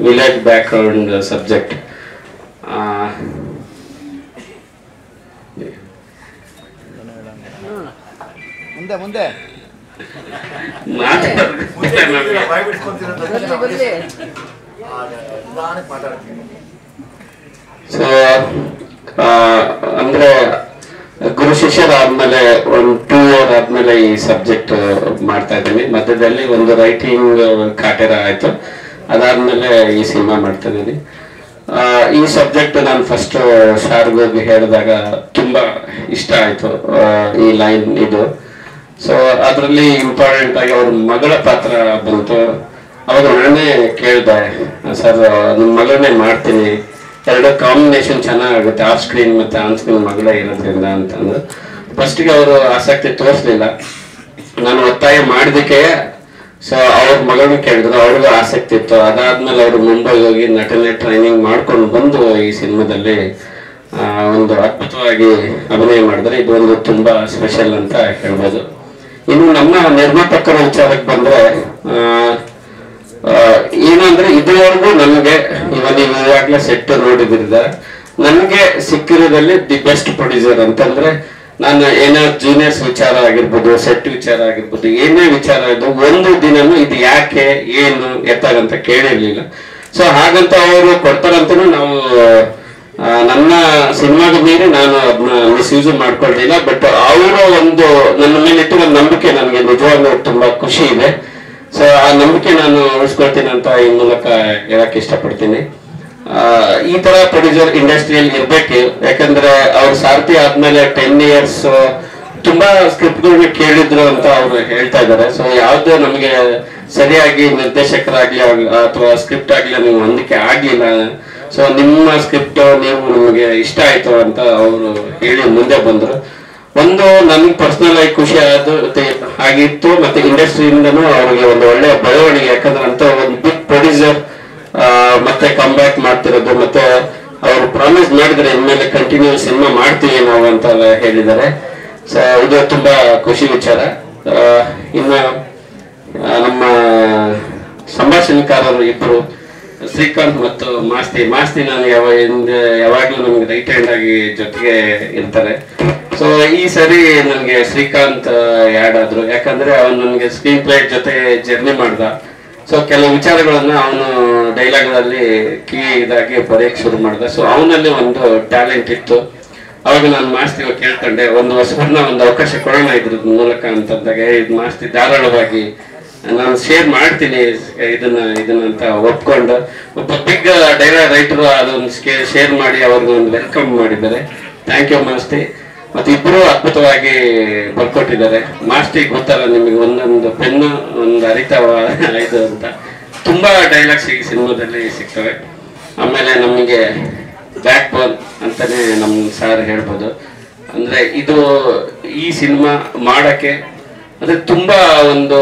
Village background subject. ಮುಂದೆ ಮುಂದೆ so ಅಂದ್ರೆ ಗುರು ಶಿಷ್ಯರಾದ್ಮೇಲೆ ಒಂದು 2 ಇಯರ್ ಆದ್ಮೇಲೆ ಈ ಸಬ್ಜೆಕ್ಟ್ ಮಾಡ್ತಾ ಇದ್ದೀನಿ. ಮಧ್ಯದಲ್ಲಿ ಒಂದು ರೈಟಿಂಗ್ ಕಾಟೇರ ಆಯ್ತು, ಅದಾದ್ಮೇಲೆ ಈ ಸಿನಿಮಾ ಮಾಡ್ತಾ ಇದ್ದೀನಿ. ಈ ಸಬ್ಜೆಕ್ಟ್ ನಾನು ಫಸ್ಟ್ ಶಾರ್ಗೋಗಿ ಹೇಳಿದಾಗ ತುಂಬಾ ಇಷ್ಟ ಆಯ್ತು ಈ ಲೈನ್ ಇದು. ಸೊ ಅದರಲ್ಲಿ ಇಂಪಾರ್ಟೆಂಟ್ ಆಗಿ ಅವ್ರ ಮಗಳ ಪಾತ್ರ ಬಂತು. ಅವಾಗ ನಾನೇ ಕೇಳಿದೆ, ಸರ್ ನಿಮ್ಮ ಮಗಳನ್ನೇ ಮಾಡ್ತೀನಿ, 2 ಕಾಂಬಿನೇಷನ್ ಚೆನ್ನಾಗುತ್ತೆ, ಆಫ್ ಸ್ಕ್ರೀನ್ ಮತ್ತೆ ಆನ್ ಸ್ಕ್ರೀನ್ ಮಗಳೇ ಇರೋದ್ರಿಂದ ಅಂತಂದು. ಫಸ್ಟಿಗೆ ಅವರು ಆಸಕ್ತಿ ತೋರಿಸ್ಲಿಲ್ಲ, ನಾನು ಒತ್ತಾಯ ಮಾಡಿದಕ್ಕೆ ಸೊ ಅವ್ರ ಮಗಳನ್ನ ಕೇಳಿದ್ರು, ಅವ್ರಿಗೂ ಆಸಕ್ತಿ ಇತ್ತು. ಅದಾದ್ಮೇಲೆ ಅವರು ಮುಂಬೈಗೆ ಹೋಗಿ ನಟನೆ ಟ್ರೈನಿಂಗ್ ಮಾಡ್ಕೊಂಡು ಬಂದು ಈ ಸಿನಿಮಾದಲ್ಲಿ ಒಂದು ಅದ್ಭುತವಾಗಿ ಅಭಿನಯ ಮಾಡಿದ್ರೆ ಇದು ಒಂದು ತುಂಬಾ ಸ್ಪೆಷಲ್ ಅಂತ ಹೇಳ್ಬೋದು. ಇನ್ನು ನಮ್ಮ ನಿರ್ಮಾಪಕರ ವಿಚಾರಕ್ಕೆ ಬಂದ್ರೆ ಏನಂದ್ರೆ ಇದುವರೆಗೂ ನಮಗೆ ನೀವು ಈಗಾಗಲೇ ಸೆಟ್ ನೋಡಿದ್ರಿಂದ ನನಗೆ ಸಿಕ್ಕಿರೋದಲ್ಲಿ ದಿ ಬೆಸ್ಟ್ ಪ್ರೊಡ್ಯೂಸರ್ ಅಂತಂದ್ರೆ, ನಾನು ಏನೋ ಜೂನಿಯರ್ಸ್ ವಿಚಾರ ಆಗಿರ್ಬೋದು, ಸೆಟ್ ವಿಚಾರ ಆಗಿರ್ಬೋದು, ಏನೇ ವಿಚಾರ ಇದು ಒಂದು ದಿನನೂ ಇದು ಯಾಕೆ ಏನು ಎತ್ತಾಗಂತ ಕೇಳಿರ್ಲಿಲ್ಲ. ಸೊ ಹಾಗಂತ ಅವರು ಕೊಡ್ತಾರಂತನೂ ನಾವು ನನ್ನ ಸಿನಿಮಾಗ ಮೀರಿ ನಾನು ಅದನ್ನ ಮಿಸ್ಯೂಸ್ ಮಾಡ್ಕೊಳ್ಲಿಲ್ಲ. ಬಟ್ ಅವರ ಒಂದು ನನ್ನ ಮೇಲೆ ಇಟ್ಟಿರೋ ನಂಬಿಕೆ ನನಗೆ ನಿಜವಾಗ್ಲೂ ತುಂಬಾ ಖುಷಿ ಇದೆ. ಸೊ ಆ ನಂಬಿಕೆ ನಾನು ಉಳಿಸ್ಕೊಳ್ತೀನಿ ಅಂತ ಈ ಮೂಲಕ ಹೇಳಕ್ ಇಷ್ಟಪಡ್ತೀನಿ. ಈ ತರ ಪ್ರೊಡ್ಯೂಸರ್ ಇಂಡಸ್ಟ್ರಿಯಲ್ಲಿ ಇರ್ಬೇಕು, ಯಾಕಂದ್ರೆ ಅವ್ರು ಸಾರಥಿ ಆದ್ಮೇಲೆ 10 ಇಯರ್ಸ್ ತುಂಬಾ ಸ್ಕ್ರಿಪ್ಟ್ಗಳನ್ನ ಕೇಳಿದ್ರು ಅಂತ ಅವ್ರು ಹೇಳ್ತಾ ಇದ್ದಾರೆ. ಸೊ ಯಾವ್ದು ನಮಗೆ ಸರಿಯಾಗಿ ನಿರ್ದೇಶಕರಾಗ್ಲಿ ಅಥವಾ ಸ್ಕ್ರಿಪ್ಟ್ ಆಗ್ಲಿ ನೀವು ಹೊಂದಿಕೆ ಆಗ್ಲಿಲ್ಲ. ಸೊ ನಿಮ್ಮ ಸ್ಕ್ರಿಪ್ಟ್ ನೀವು ನಮಗೆ ಇಷ್ಟ ಆಯ್ತು ಅಂತ ಅವರು ಹೇಳಿ ಮುಂದೆ ಬಂದ್ರು. ಒಂದು ನನ್ಗೆ ಪರ್ಸನಲ್ ಆಗಿ ಖುಷಿ ಆಗಿತ್ತು, ಮತ್ತೆ ಇಂಡಸ್ಟ್ರಿಯಿಂದನೂ ಅವ್ರಿಗೆ ಒಂದು ಒಳ್ಳೆ ಬೆಳವಣಿಗೆ. ಯಾಕಂದ್ರೆ ಅಂತ ಒಂದು ಬಿಗ್ ಪ್ರೊಡ್ಯೂಸರ್ ಮತ್ತೆ ಕಮ್ ಬ್ಯಾಕ್ ಮಾಡ್ತಿರೋದು, ಮತ್ತೆ ಅವರು ಪ್ರಾಮಿಸ್ ಮಾಡಿದ್ರೆ ಇನ್ಮೇಲೆ ಕಂಟಿನ್ಯೂ ಸಿನಿಮಾ ಮಾಡ್ತೀವಿ ನಾವು ಅಂತ ಹೇಳಿದ್ದಾರೆ. ಸೊ ಇದು ತುಂಬಾ ಖುಷಿ ವಿಚಾರ. ಇನ್ನು ನಮ್ಮ ಸಂಭಾಷಣೆಕಾರರು ಇಬ್ರು ಶ್ರೀಕಾಂತ್ ಮತ್ತು ಮಾಸ್ತಿ ನಾನು ಯಾವಾಗ್ಲೂ ನಮ್ಗೆ ರೈಟ್ ಹ್ಯಾಂಡ್ ಆಗಿ ಜೊತೆಗೆ ಇರ್ತಾರೆ. ಸೊ ಈ ಸರಿ ನನ್ಗೆ ಶ್ರೀಕಾಂತ್ ಆ್ಯಡ್ ಆದ್ರು, ಯಾಕಂದ್ರೆ ಅವನು ನನ್ಗೆ ಸ್ಕ್ರೀನ್ ಪ್ಲೇ ಜೊತೆ ಜರ್ನಿ ಮಾಡ್ದ. ಸೊ ಕೆಲವು ವಿಚಾರಗಳನ್ನ ಅವನು ಡೈಲಾಗ್ಗಳಲ್ಲಿ ಇದಾಗಿ ಬರೆಯಕ್ಕೆ ಶುರು ಮಾಡ್ದ. ಸೊ ಅವನಲ್ಲಿ ಒಂದು ಟ್ಯಾಲೆಂಟ್ ಇತ್ತು. ಅವಾಗ ನಾನು ಮಾಸ್ತಿ ಕೇಳ್ಕೊಂಡೆ, ಒಂದು ಹೊಸಬರನ್ನ ಒಂದು ಅವಕಾಶ ಕೊಡೋಣ ಇದ್ರ ಮೂಲಕ ಅಂತಂದಾಗ, ಇದು ಮಾಸ್ತಿ ಧಾರಾಳವಾಗಿ ನಾನು ಶೇರ್ ಮಾಡ್ತೀನಿ ಇದನ್ನ ಅಂತ ಒಪ್ಕೊಂಡು ಒಬ್ಬ ಬಿಗ್ ಡೈಲಾಗ್ ರೈಟರು ಅದೊಂದು ಶೇರ್ ಮಾಡಿ ಅವ್ರಿಗೆ ಒಂದು ವೆಲ್ಕಮ್ ಮಾಡಿದ್ದಾರೆ. Thank you Masti. ಮತ್ತೆ ಇಬ್ರು ಅದ್ಭುತವಾಗಿ ಬರ್ಕೊಟ್ಟಿದ್ದಾರೆ. ಮಾಸ್ತಿ ಗೊತ್ತಲ್ಲ ನಿಮಗೆ, ಒಂದೊಂದು ಪೆನ್ನು ಒಂದು ಅರಿತಾವ ಇದು ಅಂತ ತುಂಬಾ ಡೈಲಾಗ್ಸ್ ಈ ಸಿನಿಮಾದಲ್ಲಿ ಸಿಗ್ತವೆ. ಆಮೇಲೆ ನಮಗೆ ಬ್ಯಾಕ್ ಬೋನ್ ಅಂತಾನೆ ನಮ್ಮ ಸಾರ್ ಹೇಳ್ಬೋದು. ಅಂದ್ರೆ ಇದು ಈ ಸಿನಿಮಾ ಮಾಡಕ್ಕೆ ಅಂದ್ರೆ ತುಂಬಾ ಒಂದು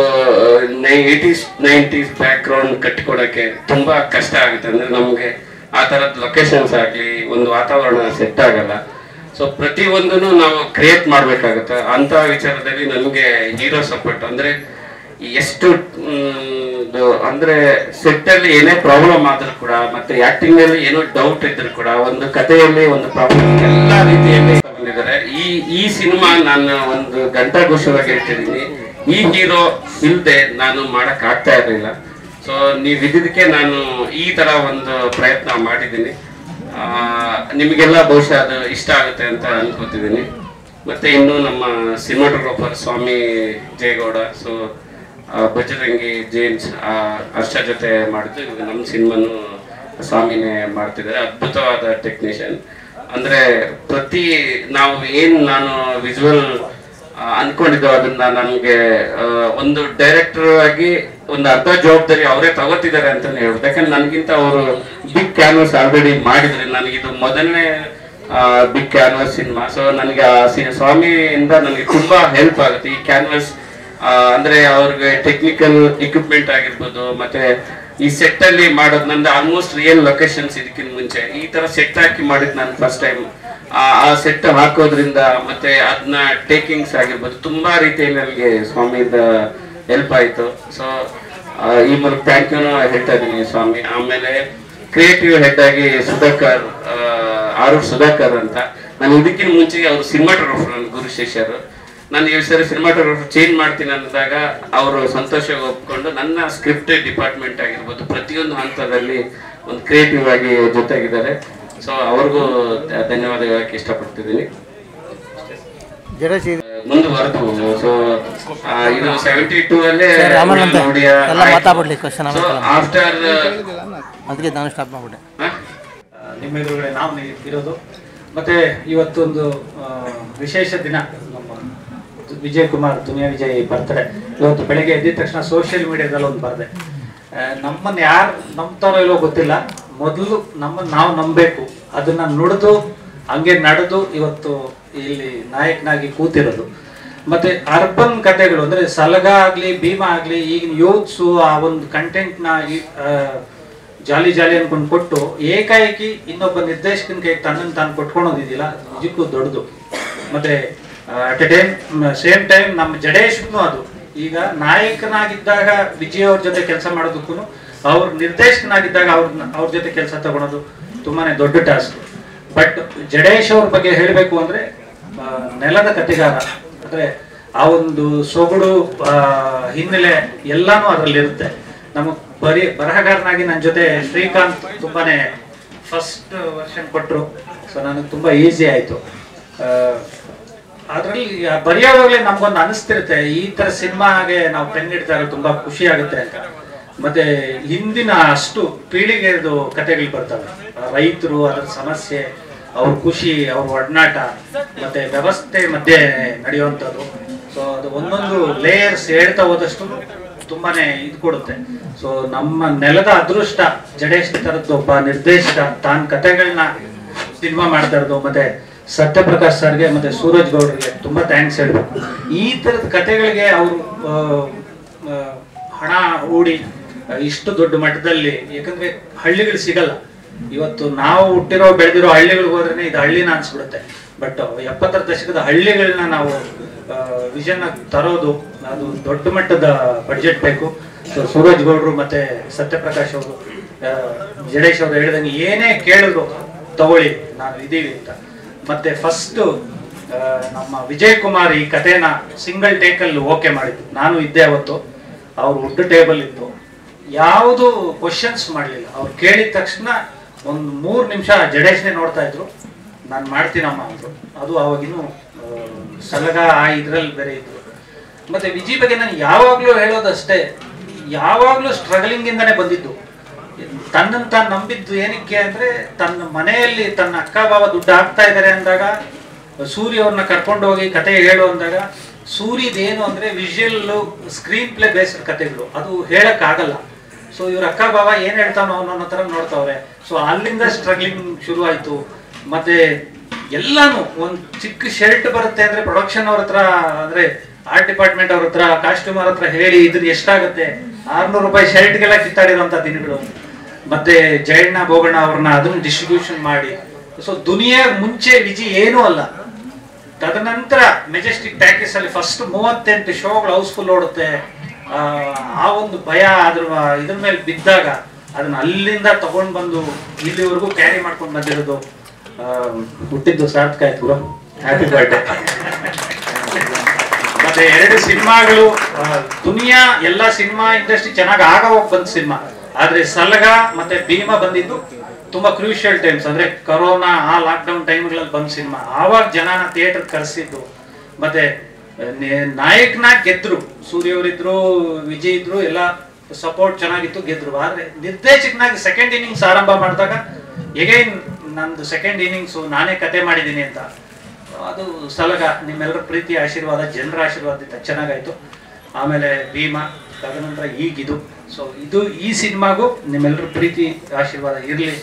80s 90s ಬ್ಯಾಕ್ ಗ್ರೌಂಡ್ ಕಟ್ಟಿಕೊಡಕ್ಕೆ ತುಂಬಾ ಕಷ್ಟ ಆಗುತ್ತೆ. ಅಂದ್ರೆ ನಮ್ಗೆ ಆ ತರದ ಲೊಕೇಶನ್ಸ್ ಆಗ್ಲಿ, ಒಂದು ವಾತಾವರಣ ಸೆಟ್ ಆಗಲ್ಲ. ಸೊ ಪ್ರತಿಯೊಂದನ್ನು ನಾವು ಕ್ರಿಯೇಟ್ ಮಾಡ್ಬೇಕಾಗತ್ತೆ. ಅಂತ ವಿಚಾರದಲ್ಲಿ ನಮ್ಗೆ ಹೀರೋ ಸಪೋರ್ಟ್ ಅಂದ್ರೆ ಎಷ್ಟು ಅಂದ್ರೆ ಸೆಟ್ ಅಲ್ಲಿ ಏನೇ ಪ್ರಾಬ್ಲಮ್ ಆದ್ರೂ ಕೂಡ, ಮತ್ತೆ ಆಕ್ಟಿಂಗ್ ಅಲ್ಲಿ ಏನೋ ಡೌಟ್ ಇದ್ರು ಕೂಡ, ಒಂದು ಕಥೆಯಲ್ಲಿ ಒಂದು ಪ್ರಾಬ್ಲಮ್, ಎಲ್ಲಾ ರೀತಿಯಲ್ಲಿ ಬಂದಿದ್ದಾರೆ. ಈ ಸಿನಿಮಾ ನಾನು ಒಂದು ಘಂಟಾಘೋಷವಾಗಿ ಹೇಳ್ತಿದ್ದೀನಿ, ಈ ಹೀರೋ ಇಲ್ದೆ ನಾನು ಮಾಡಕ್ ಆಗ್ತಾ ಇರಲಿಲ್ಲ. ಸೊ ನೀವ್ ಇದ್ದಿದ್ದಕ್ಕೆ ನಾನು ಈ ತರ ಒಂದು ಪ್ರಯತ್ನ ಮಾಡಿದ್ದೀನಿ. ನಿಮಗೆಲ್ಲ ಬಹುಶಃ ಅದು ಇಷ್ಟ ಆಗುತ್ತೆ ಅಂತ ಅನ್ಕೋತಿದ್ದೀನಿ. ಮತ್ತೆ ಇನ್ನು ನಮ್ಮ ಸಿನಿಮಾಟೋಗ್ರಾಫರ್ ಸ್ವಾಮಿ ಜೇಗೌಡ, ಸೊ ಬಜರಂಗಿ ಜೇಮ್ಸ್ ಹರ್ಷ ಜೊತೆ ಮಾಡಿದ್ದು, ಇವಾಗ ನಮ್ಮ ಸಿನಿಮಾನು ಸ್ವಾಮಿನೇ ಮಾಡ್ತಿದ್ದಾರೆ. ಅದ್ಭುತವಾದ ಟೆಕ್ನಿಷಿಯನ್. ಅಂದ್ರೆ ನಾವು ನಾನು ವಿಜುವಲ್ ಅನ್ಕೊಂಡಿದ್ದು ಅದನ್ನ ನನಗೆ ಒಂದು ಡೈರೆಕ್ಟರ್ ಆಗಿ ಒಂದು ಅರ್ಧ ಜವಾಬ್ದಾರಿ ಅವರೇ ತಗೋತಿದ್ದಾರೆ ಅಂತಾನೆ ಹೇಳ್ಬೋದು. ಯಾಕಂದ್ರೆ ನನಗಿಂತ ಅವರು ಬಿಗ್ ಕ್ಯಾನ್ವಸ್ ಆಲ್ರೆಡಿ ಮಾಡಿದ್ರೆ, ನನಗಿದು ಮೊದಲನೇ ಬಿಗ್ ಕ್ಯಾನ್ವಸ್ ಸಿನಿಮಾ. ಸೊ ನನಗೆ ಸ್ವಾಮಿಯಿಂದ ನನಗೆ ತುಂಬಾ ಹೆಲ್ಪ್ ಆಗುತ್ತೆ. ಈ ಕ್ಯಾನ್ವಸ್ ಅಂದ್ರೆ ಅವ್ರಿಗೆ ಟೆಕ್ನಿಕಲ್ ಇಕ್ವಿಪ್ಮೆಂಟ್ ಆಗಿರ್ಬೋದು, ಮತ್ತೆ ಈ ಸೆಟ್ ಅಲ್ಲಿ ಮಾಡೋದು ನಂದು ಆಲ್ಮೋಸ್ಟ್ ರಿಯಲ್ ಲೊಕೇಶನ್ಸ್. ಇದಕ್ಕಿಂತ ಮುಂಚೆ ಈ ತರ ಸೆಟ್ ಹಾಕಿ ಮಾಡಿದ್ ನಾನು ಫಸ್ಟ್ ಟೈಮ್. ಆ ಸೆಟ್ ಹಾಕೋದ್ರಿಂದ ಮತ್ತೆ ಅದನ್ನ ಟೇಕಿಂಗ್ಸ್ ಆಗಿರ್ಬೋದು, ತುಂಬಾ ರೀತಿಯಲ್ಲಿ ನನಗೆ ಸ್ವಾಮಿಯಿಂದ ಹೆಲ್ಪ್ ಆಯ್ತು. ಸೊ ಈ ಮೂಲಕ ಥ್ಯಾಂಕ್ ಯೂನ ಹೇಳ್ತಾ ಇದ್ದೀನಿ ಸ್ವಾಮಿ. ಆಮೇಲೆ ಕ್ರಿಯೇಟಿವ್ ಹೆಡ್ ಆಗಿ ಸುಧಾಕರ್, ಆರೂರ್ ಸುಧಾಕರ್ ಅಂತ. ನಾನು ಇದಕ್ಕಿಂತ ಮುಂಚೆ ಅವರು ಸಿನಿಮಾಟೋಗ್ರಫರ್, ನನ್ನ ಗುರು ಶಿಷ್ಯರು. ನಾನು ಈ ಸರಿ ಸಿನಿಮಾಟೋಗ್ರಫರ್ ಚೇಂಜ್ ಮಾಡ್ತೀನಿ ಅಂದಾಗ ಅವರು ಸಂತೋಷವಾಗಿ ಒಪ್ಕೊಂಡು ನನ್ನ ಸ್ಕ್ರಿಪ್ಟ್ ಡಿಪಾರ್ಟ್ಮೆಂಟ್ ಆಗಿರ್ಬೋದು ಪ್ರತಿಯೊಂದು ಹಂತದಲ್ಲಿ ಒಂದು ಕ್ರಿಯೇಟಿವ್ ಆಗಿ ಜೊತೆಗಿದ್ದಾರೆ. ಸೊ ಅವ್ರಿಗೂ ಧನ್ಯವಾದ ಹೇಳಕ್ಕೆ ಇಷ್ಟಪಡ್ತಿದ್ದೀನಿ. ಮುಂದುವರೆದು ಸೊ ಇದು 72 ಅಲ್ಲೇ ಆಫ್ಟರ್ ಅದಕ್ಕೆ ನಾನು ಸ್ಟಾಪ್ ಮಾಡ್ಬಿಟ್ಟೆ. ನಿಮ್ಮ ಎದುರುಗಡೆ ನಾವು ಇರೋದು ಮತ್ತೆ ಇವತ್ತೊಂದು ವಿಶೇಷ ದಿನ. ನಮ್ಮ ವಿಜಯ್ ಕುಮಾರ್ ದುನಿಯಾ ವಿಜಯ್ ಬರ್ತ್ಡೇ. ಇವತ್ತು ಬೆಳಗ್ಗೆ ಎದ್ದಿದ ತಕ್ಷಣ ಸೋಷಿಯಲ್ ಮೀಡಿಯಾದಲ್ಲಿ ಒಂದು ಬರದೆ, ನಮ್ಮನ್ನು ಯಾರು ನಂಬ್ತಾರೋ ಇಲ್ಲೋ ಗೊತ್ತಿಲ್ಲ, ಮೊದಲು ನಮ್ಮನ್ನು ನಾವು ನಂಬಬೇಕು, ಅದನ್ನ ನುಡಿದು ಹಂಗೆ ನಡೆದು ಇವತ್ತು ಇಲ್ಲಿ ನಾಯಕನಾಗಿ ಕೂತಿರೋದು. ಮತ್ತೆ ಅರ್ಬನ್ ಕಥೆಗಳು ಅಂದ್ರೆ ಸಲಗ ಆಗ್ಲಿ ಭೀಮಾ ಆಗ್ಲಿ ಈಗಿನ ಯೂತ್ಸು ಆ ಒಂದು ಕಂಟೆಂಟ್ನ ಜಾಲಿ ಜಾಲಿ ಅನ್ಕೊಂಡು ಕೊಟ್ಟು ಏಕಾಏಕಿ ಇನ್ನೊಬ್ಬ ನಿರ್ದೇಶಕನ ಕೈಗೆ ತನ್ನನ್ನು ತಾನು ಕೊಟ್ಕೊಳೋದಿದೆಯಲ್ಲ, ನಿಜಕ್ಕೂ ದೊಡ್ಡದು. ಮತ್ತೆ ಅಟ್ ಎ ಸೇಮ್ ಟೈಮ್ ನಮ್ಮ ಜಡೇಶ್ಗೂ ಅದು ಈಗ ನಾಯಕನಾಗಿದ್ದಾಗ ವಿಜಯ್ ಅವ್ರ ಜೊತೆ ಕೆಲಸ ಮಾಡೋದಕ್ಕೂ ಅವ್ರ ನಿರ್ದೇಶಕನಾಗಿದ್ದಾಗ ಅವ್ರ ಜೊತೆ ಕೆಲಸ ತಗೊಳೋದು ತುಂಬಾನೇ ದೊಡ್ಡ ಟಾಸ್ಕ್. ಬಟ್ ಜಡೇಶ್ ಅವ್ರ ಬಗ್ಗೆ ಹೇಳಬೇಕು ಅಂದ್ರೆ ನೆಲದ ಕಥೆಗಾರ, ಅಂದ್ರೆ ಆ ಒಂದು ಸೊಗಡು ಹಿನ್ನೆಲೆ ಎಲ್ಲಾನು ಅದರಲ್ಲಿರುತ್ತೆ. ನಮಗ್ ಬರಹಗಾರನಾಗಿ ನನ್ನ ಜೊತೆ ಶ್ರೀಕಾಂತ್ ತುಂಬಾನೇ ಫಸ್ಟ್ ವರ್ಷನ್ ಕೊಟ್ಟರು. ಸೊ ನನಗೆ ತುಂಬಾ ಈಸಿ ಆಯ್ತು. ಅದ್ರಲ್ಲಿ ಬರೆಯೋವಾಗಲೇ ನಮ್ಗೊಂದು ಅನಿಸ್ತಿರುತ್ತೆ ಈ ತರ ಸಿನಿಮಾಗೆ ನಾವು ಪೆನ್ ಇಡ್ತಾ ಇರೋ ತುಂಬಾ ಖುಷಿ ಆಗುತ್ತೆ ಅಂತ. ಮತ್ತೆ ಹಿಂದಿನ ಅಷ್ಟು ಪೀಳಿಗೆದು ಕಥೆಗಳು ಬರ್ತವೆ, ರೈತರು, ಅದರ ಸಮಸ್ಯೆ, ಅವ್ರ ಖುಷಿ, ಅವ್ರ ಒಡನಾಟ, ಮತ್ತೆ ವ್ಯವಸ್ಥೆ ಮಧ್ಯೆ ನಡೆಯುವಂಥದ್ದು. ಸೊ ಅದು ಒಂದೊಂದು ಲೇಯರ್ಸ್ ಹೇಳ್ತಾ ಹೋದಷ್ಟು ತುಂಬಾನೇ ಇದು ಕೊಡುತ್ತೆ. ಸೊ ನಮ್ಮ ನೆಲದ ಅದೃಷ್ಟ ಜಡೇಶ್ ತರದ್ದು ಒಬ್ಬ ನಿರ್ದೇಶಕ ತಾನ್ ಕಥೆಗಳನ್ನ ಸಿನಿಮಾ ಮಾಡ್ತಾ ಇರೋದು. ಮತ್ತೆ ಸತ್ಯಪ್ರಕಾಶ್ ಸರ್ಗೆ ಮತ್ತೆ ಸೂರಜ್ ಗೌಡ್ರಿಗೆ ತುಂಬಾ ಥ್ಯಾಂಕ್ಸ್ ಹೇಳ್ಬೇಕು. ಈ ತರದ ಕಥೆಗಳಿಗೆ ಅವರು ಹಣ ಹೂಡಿ ಇಷ್ಟು ದೊಡ್ಡ ಮಟ್ಟದಲ್ಲಿ, ಯಾಕಂದ್ರೆ ಹಳ್ಳಿಗಳು ಸಿಗಲ್ಲ. ಇವತ್ತು ನಾವು ಹುಟ್ಟಿರೋ ಬೆಳೆದಿರೋ ಹಳ್ಳಿಗಳಿಗೆ ಹೋದ್ರೆ ಇದು ಹಳ್ಳಿನ ಅನ್ಸ್ಬಿಡುತ್ತೆ. ಬಟ್ 70ರ ದಶಕದ ಹಳ್ಳಿಗಳನ್ನ ನಾವು ವಿಷನ್ ತರೋದು ಅದು ದೊಡ್ಡ ಮಟ್ಟದ ಬಡ್ಜೆಟ್ ಬೇಕು. ಸೊ ಸೂರಜ್ ಗೌಡ್ರು ಮತ್ತೆ ಸತ್ಯಪ್ರಕಾಶ್ ಅವರು, ಜಡೇಶ್ ಅವರು ಹೇಳಿದಂಗೆ ಏನೇ ಕೇಳಿದ್ರು ತಗೊಳ್ಳಿ ನಾವು ಇದೀವಿ ಅಂತ. ಮತ್ತೆ ಫಸ್ಟ್ ನಮ್ಮ ವಿಜಯ್ ಕುಮಾರ್ ಈ ಕಥೆನ ಸಿಂಗಲ್ ಟೇಕಲ್ಲಿ ಓಕೆ ಮಾಡಿದ್ರು. ನಾನು ಇದ್ದೆ ಅವತ್ತು, ಅವ್ರು ವುಡ್ ಟೇಬಲ್ ಇತ್ತು, ಯಾವುದು ಕ್ವಶನ್ಸ್ ಮಾಡಲಿಲ್ಲ. ಅವ್ರು ಕೇಳಿದ ತಕ್ಷಣ ಒಂದು 3 ನಿಮಿಷ ಜಡೇಶ್ನೇ ನೋಡ್ತಾ ಇದ್ರು, ನಾನು ಮಾಡ್ತೀನಮ್ಮ ಅಂದ್ರು. ಅದು ಅವಾಗಿನ್ನು ಸಲಗ ಆ ಇದ್ರಲ್ಲಿ ಬೇರೆ ಇದ್ರು. ಮತ್ತೆ ವಿಜಯ್ ಬಗ್ಗೆ ನಾನು ಯಾವಾಗ್ಲೂ ಹೇಳೋದಷ್ಟೇ, ಯಾವಾಗ್ಲೂ ಸ್ಟ್ರಗಲಿಂಗ್ ಇಂದಾನೆ ಬಂದಿದ್ದು. ತನ್ನನ್ನು ತಾನು ನಂಬಿದ್ದು ಏನಕ್ಕೆ ಅಂದ್ರೆ, ತನ್ನ ಮನೆಯಲ್ಲಿ ತನ್ನ ಅಕ್ಕ ಬಾವ ದುಡ್ಡು ಹಾಕ್ತಾ ಇದ್ದಾರೆ ಅಂದಾಗ ಸೂರ್ಯ ಅವ್ರನ್ನ ಕರ್ಕೊಂಡು ಹೋಗಿ ಕತೆ ಹೇಳು ಅಂದಾಗ, ಸೂರ್ಯದೇನು ಅಂದ್ರೆ ವಿಜುವಲ್ ಸ್ಕ್ರೀನ್ ಪ್ಲೇ ಬೇಸ್ಡ್ ಕತೆಗಳು, ಅದು ಹೇಳಕ್ ಆಗಲ್ಲ. ಸೊ ಇವ್ರ ಅಕ್ಕ ಬಾವ ಏನ್ ಹೇಳ್ತಾನೋ ಅನ್ನೋ ತರ ನೋಡ್ತಾವ್ರೆ. ಸೊ ಅಲ್ಲಿಂದ ಸ್ಟ್ರಗ್ಲಿಂಗ್ ಶುರು ಆಯ್ತು. ಮತ್ತೆ ಎಲ್ಲಾನು ಒಂದ್ ಚಿಕ್ಕ ಶರ್ಟ್ ಬರುತ್ತೆ ಅಂದ್ರೆ ಪ್ರೊಡಕ್ಷನ್ ಅವ್ರ ಹತ್ರ, ಅಂದ್ರೆ ಆರ್ಟ್ ಡಿಪಾರ್ಟ್ಮೆಂಟ್ ಅವ್ರ ಹತ್ರ, ಕಾಸ್ಟ್ಯೂಮರ್ ಹತ್ರ ಹೇಳಿ ಇದ್ರ ಎಷ್ಟಾಗುತ್ತೆ, 600 ರೂಪಾಯಿ ಶರ್ಟ್ಗೆಲ್ಲ ಕಿತ್ತಾಡಿರುವಂತ ದಿನಗಳು. ಮತ್ತೆ ಜಯಣ್ಣ ಬೋಗಣ್ಣ ಅವ್ರನ್ನ ಅದನ್ನ ಡಿಸ್ಟ್ರಿಬ್ಯೂಷನ್ ಮಾಡಿ. ಸೊ ದುನಿಯಾ ಮುಂಚೆ ವಿಜಯ್ ಏನೂ ಅಲ್ಲ. ತದನಂತರ ಮೆಜೆಸ್ಟಿಕ್ ಟ್ಯಾಕಿಸ್ ಅಲ್ಲಿ ಫಸ್ಟ್ 38 ಶೋಗಳು ಹೌಸ್ಫುಲ್ ಓಡುತ್ತೆ. ಆ ಒಂದು ಭಯ ಇದ್ರ ಮೇಲೆ ಬಿದ್ದಾಗ ಅದನ್ನ ಅಲ್ಲಿಂದ ತಗೊಂಡ್ ಬಂದು ಇಲ್ಲಿವರೆಗೂ ಕ್ಯಾರಿ ಮಾಡ್ಕೊಂಡು ಬಂದಿರೋದು ಹುಟ್ಟಿದ್ದು ಸಾರ್ಥಕ ಆಯ್ತು ಗುರು. Happy birthday. ಮತ್ತೆ 2 ಸಿನಿಮಾಗಳು, ದುನಿಯಾ ಎಲ್ಲ ಸಿನಿಮಾ ಇಂಡಸ್ಟ್ರಿ ಚೆನ್ನಾಗಿ ಹೋಗಿ ಬಂದ ಸಿನಿಮಾ. ಆದ್ರೆ ಸಲಗ ಮತ್ತೆ ಭೀಮಾ ಬಂದಿದ್ದು ತುಂಬಾ ಕ್ರೂಷಿಯಲ್ ಟೈಮ್ಸ್, ಅಂದ್ರೆ ಕೊರೋನಾ ಆ ಲಾಕ್ಡೌನ್ ಟೈಮ್ಗಳಲ್ಲಿ ಬಂದ ಸಿನಿಮಾ. ಆವಾಗ ಜನನ ಥಿಯೇಟರ್ ಕರೆಸಿದ್ದು. ಮತ್ತೆ ನಾಯಕನ ಗೆದ್ರು, ಸೂರ್ಯ ಅವರಿದ್ರು, ವಿಜಯ್ ಇದ್ರು, ಎಲ್ಲ ಸಪೋರ್ಟ್ ಚೆನ್ನಾಗಿತ್ತು, ಗೆದ್ರು. ಆದ್ರೆ ನಿರ್ದೇಶಕನಾಗಿ ಸೆಕೆಂಡ್ ಇನ್ನಿಂಗ್ಸ್ ಆರಂಭ ಮಾಡಿದಾಗ ಎಗೈನ್ ನಂದು ಸೆಕೆಂಡ್ ಇನ್ನಿಂಗ್ಸ್ ನಾನೇ ಕತೆ ಮಾಡಿದ್ದೀನಿ ಅಂತ. ಅದು ಸಲಗ ನಿಮ್ಮೆಲ್ಲರ ಪ್ರೀತಿ ಆಶೀರ್ವಾದ, ಜನರ ಆಶೀರ್ವಾದದಿಂದ ಚೆನ್ನಾಗಾಯ್ತು. ಆಮೇಲೆ ಭೀಮಾ, ತದನಂತರ ಈಗಿದು. ಸೊ ಇದು ಈ ಸಿನಿಮಾಗೂ ನಿಮ್ಮೆಲ್ಲರ ಪ್ರೀತಿ ಆಶೀರ್ವಾದ ಇರಲಿ.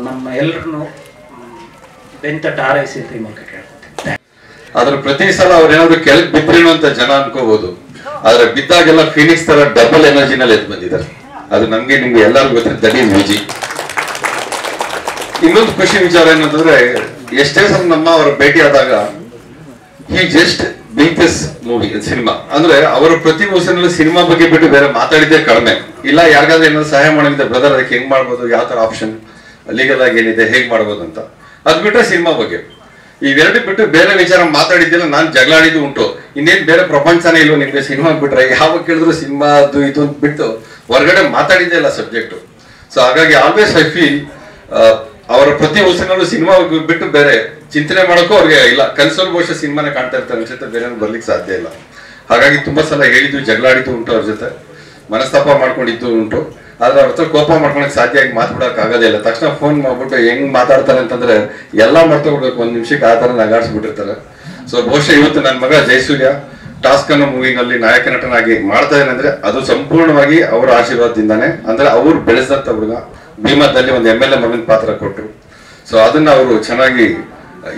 ನಮ್ಮ ಎಲ್ಲರನ್ನು ಬೆಂತಟ್ಟ ಹಾರೈಸಿ ಅಂತ ಈ ಮೂಲಕ ಕೇಳ್ಕೊತೀನಿ. ಆದ್ರೆ ಪ್ರತಿ ಸಲ ಅವ್ರೇನಾದ್ರು ಕೆಳಗೆ ಬಿದ್ರೇನು ಅಂತ ಜನ ಅನ್ಕೋಬಹುದು, ಆದ್ರೆ ಬಿದ್ದಾಗೆಲ್ಲ ಫೀನಿಕ್ಸ್ ತರ ಡಬಲ್ ಎನರ್ಜಿನಲ್ಲಿ ಎದ್ದು ಬಂದಿದ್ದಾರೆ. ಅದು ನಮ್ಗೆ ನಿಮ್ಗೆ ಎಲ್ಲರಿಗೂ ಗೊತ್ತಿದೆ, ದಟ್ ಈಸ್ ವಿಜಯ್. ಇನ್ನೊಂದು ಖುಷಿ ವಿಚಾರ ಏನಂತಂದ್ರೆ, ಎಷ್ಟೇ ಸಲ ನಮ್ಮ ಅವರ ಭೇಟಿ ಆದಾಗ he just beat this movie cinema ಅಂದ್ರೆ ಅವರ ಪ್ರತಿ ವರ್ಷನಲ್ಲಿ ಸಿನಿಮಾ ಬಗ್ಗೆ ಬಿಟ್ಟು ಬೇರೆ ಮಾತಾಡಿದ್ದೇ ಕಡಿಮೆ. ಇಲ್ಲ ಯಾರಿಗಾದ್ರೂ ಏನಾದ್ರು ಸಹಾಯ ಮಾಡಿದ್ರೆ ಬ್ರದರ್ ಅದಕ್ಕೆ ಹೆಂಗ್ ಮಾಡ್ಬೋದು, ಯಾವ ತರ ಆಪ್ಷನ್ ಲೀಗಲ್ ಆಗಿ ಏನಿದೆ, ಹೇಗ್ ಮಾಡ್ಬೋದು ಅಂತ. ಅದ್ ಬಿಟ್ರೆ ಸಿನಿಮಾ ಬಗ್ಗೆ ಇವೆರಡು ಬಿಟ್ಟು ಬೇರೆ ವಿಚಾರ ಮಾತಾಡಿದ್ದಿಲ್ಲ. ನಾನು ಜಗಳಾಡಿದ್ದು ಉಂಟು. ಇನ್ನೇನ್ ಬೇರೆ ಪ್ರಪಂಚನೇ ಇಲ್ವೋ ನಿಮ್ಗೆ ಸಿನಿಮಾ ಬಿಟ್ರೆ? ಯಾವಾಗ ಕೇಳಿದ್ರು ಸಿನಿಮಾ ಅದು ಇದು ಅಂತ ಬಿಟ್ಟು ಹೊರಗಡೆ ಮಾತಾಡಿದ್ದೇ ಇಲ್ಲ ಸಬ್ಜೆಕ್ಟ್. ಸೊ ಹಾಗಾಗಿ ಆಲ್ವೇಸ್ ಐ ಫೀಲ್ ಅವರ ಪ್ರತಿ ವರ್ಷನಲ್ಲೂ ಸಿನಿಮಾ ಬಿಟ್ಟು ಬೇರೆ ಚಿಂತನೆ ಮಾಡೋಕ್ಕೂ ಅವ್ರಿಗೆ ಇಲ್ಲ. ಕನ್ಸೋಲ್ ಬಹುಶಃ ಸಿನಿಮಾನೇ ಕಾಣ್ತಾ ಇರ್ತಾರೆ ಅನ್ಸುತ್ತೆ, ಬೇರೆ ಬರ್ಲಿಕ್ಕೆ ಸಾಧ್ಯ ಇಲ್ಲ. ಹಾಗಾಗಿ ತುಂಬಾ ಸಲ ಹೇಳಿದ್ದು, ಜಗಳಾಡಿದ್ದು ಉಂಟು, ಅವ್ರ ಜೊತೆ ಮನಸ್ತಾಪ ಮಾಡ್ಕೊಂಡಿದ್ದು ಉಂಟು. ಆದ್ರೆ ಅವ್ರ ಹತ್ರ ಕೋಪ ಮಾಡ್ಕೊಳಕ್ ಸಾಧ್ಯ ಆಗಿ ಮಾತಾಡಕ್ ಆಗೋದೇ ಇಲ್ಲ. ತಕ್ಷಣ ಫೋನ್ ಮಾಡ್ಬಿಟ್ಟು ಹೆಂಗ್ ಮಾತಾಡ್ತಾರೆ ಅಂತಂದ್ರೆ ಎಲ್ಲ ಮಾಡ್ತೋಗ್ಬೇಕು, ಒಂದ್ ನಿಮಿಷಕ್ಕೆ ಆ ತರ ನಗಾಡ್ಸ್ಬಿಟ್ಟಿರ್ತಾರೆ. ಸೊ ಬಹುಶಃ ಇವತ್ತು ನನ್ನ ಮಗ ಜಯಸೂರ್ಯ ಟಾಸ್ಕ್ ಅನ್ನೋ ಮೂವಿನಲ್ಲಿ ನಾಯಕ ನಟನಾಗಿ ಮಾಡ್ತಾ ಇದ್ದಾನೆ ಅದು ಸಂಪೂರ್ಣವಾಗಿ ಅವರ ಆಶೀರ್ವಾದದಿಂದಾನೆ. ಅಂದ್ರೆ ಅವ್ರು ಬೆಳೆಸಿದಂತ ಹುಡುಗ ಭೀಮಾದಲ್ಲಿ ಒಂದು MLA ಮಗನ ಪಾತ್ರ ಕೊಟ್ಟರು. ಸೊ ಅದನ್ನ ಅವರು ಚೆನ್ನಾಗಿ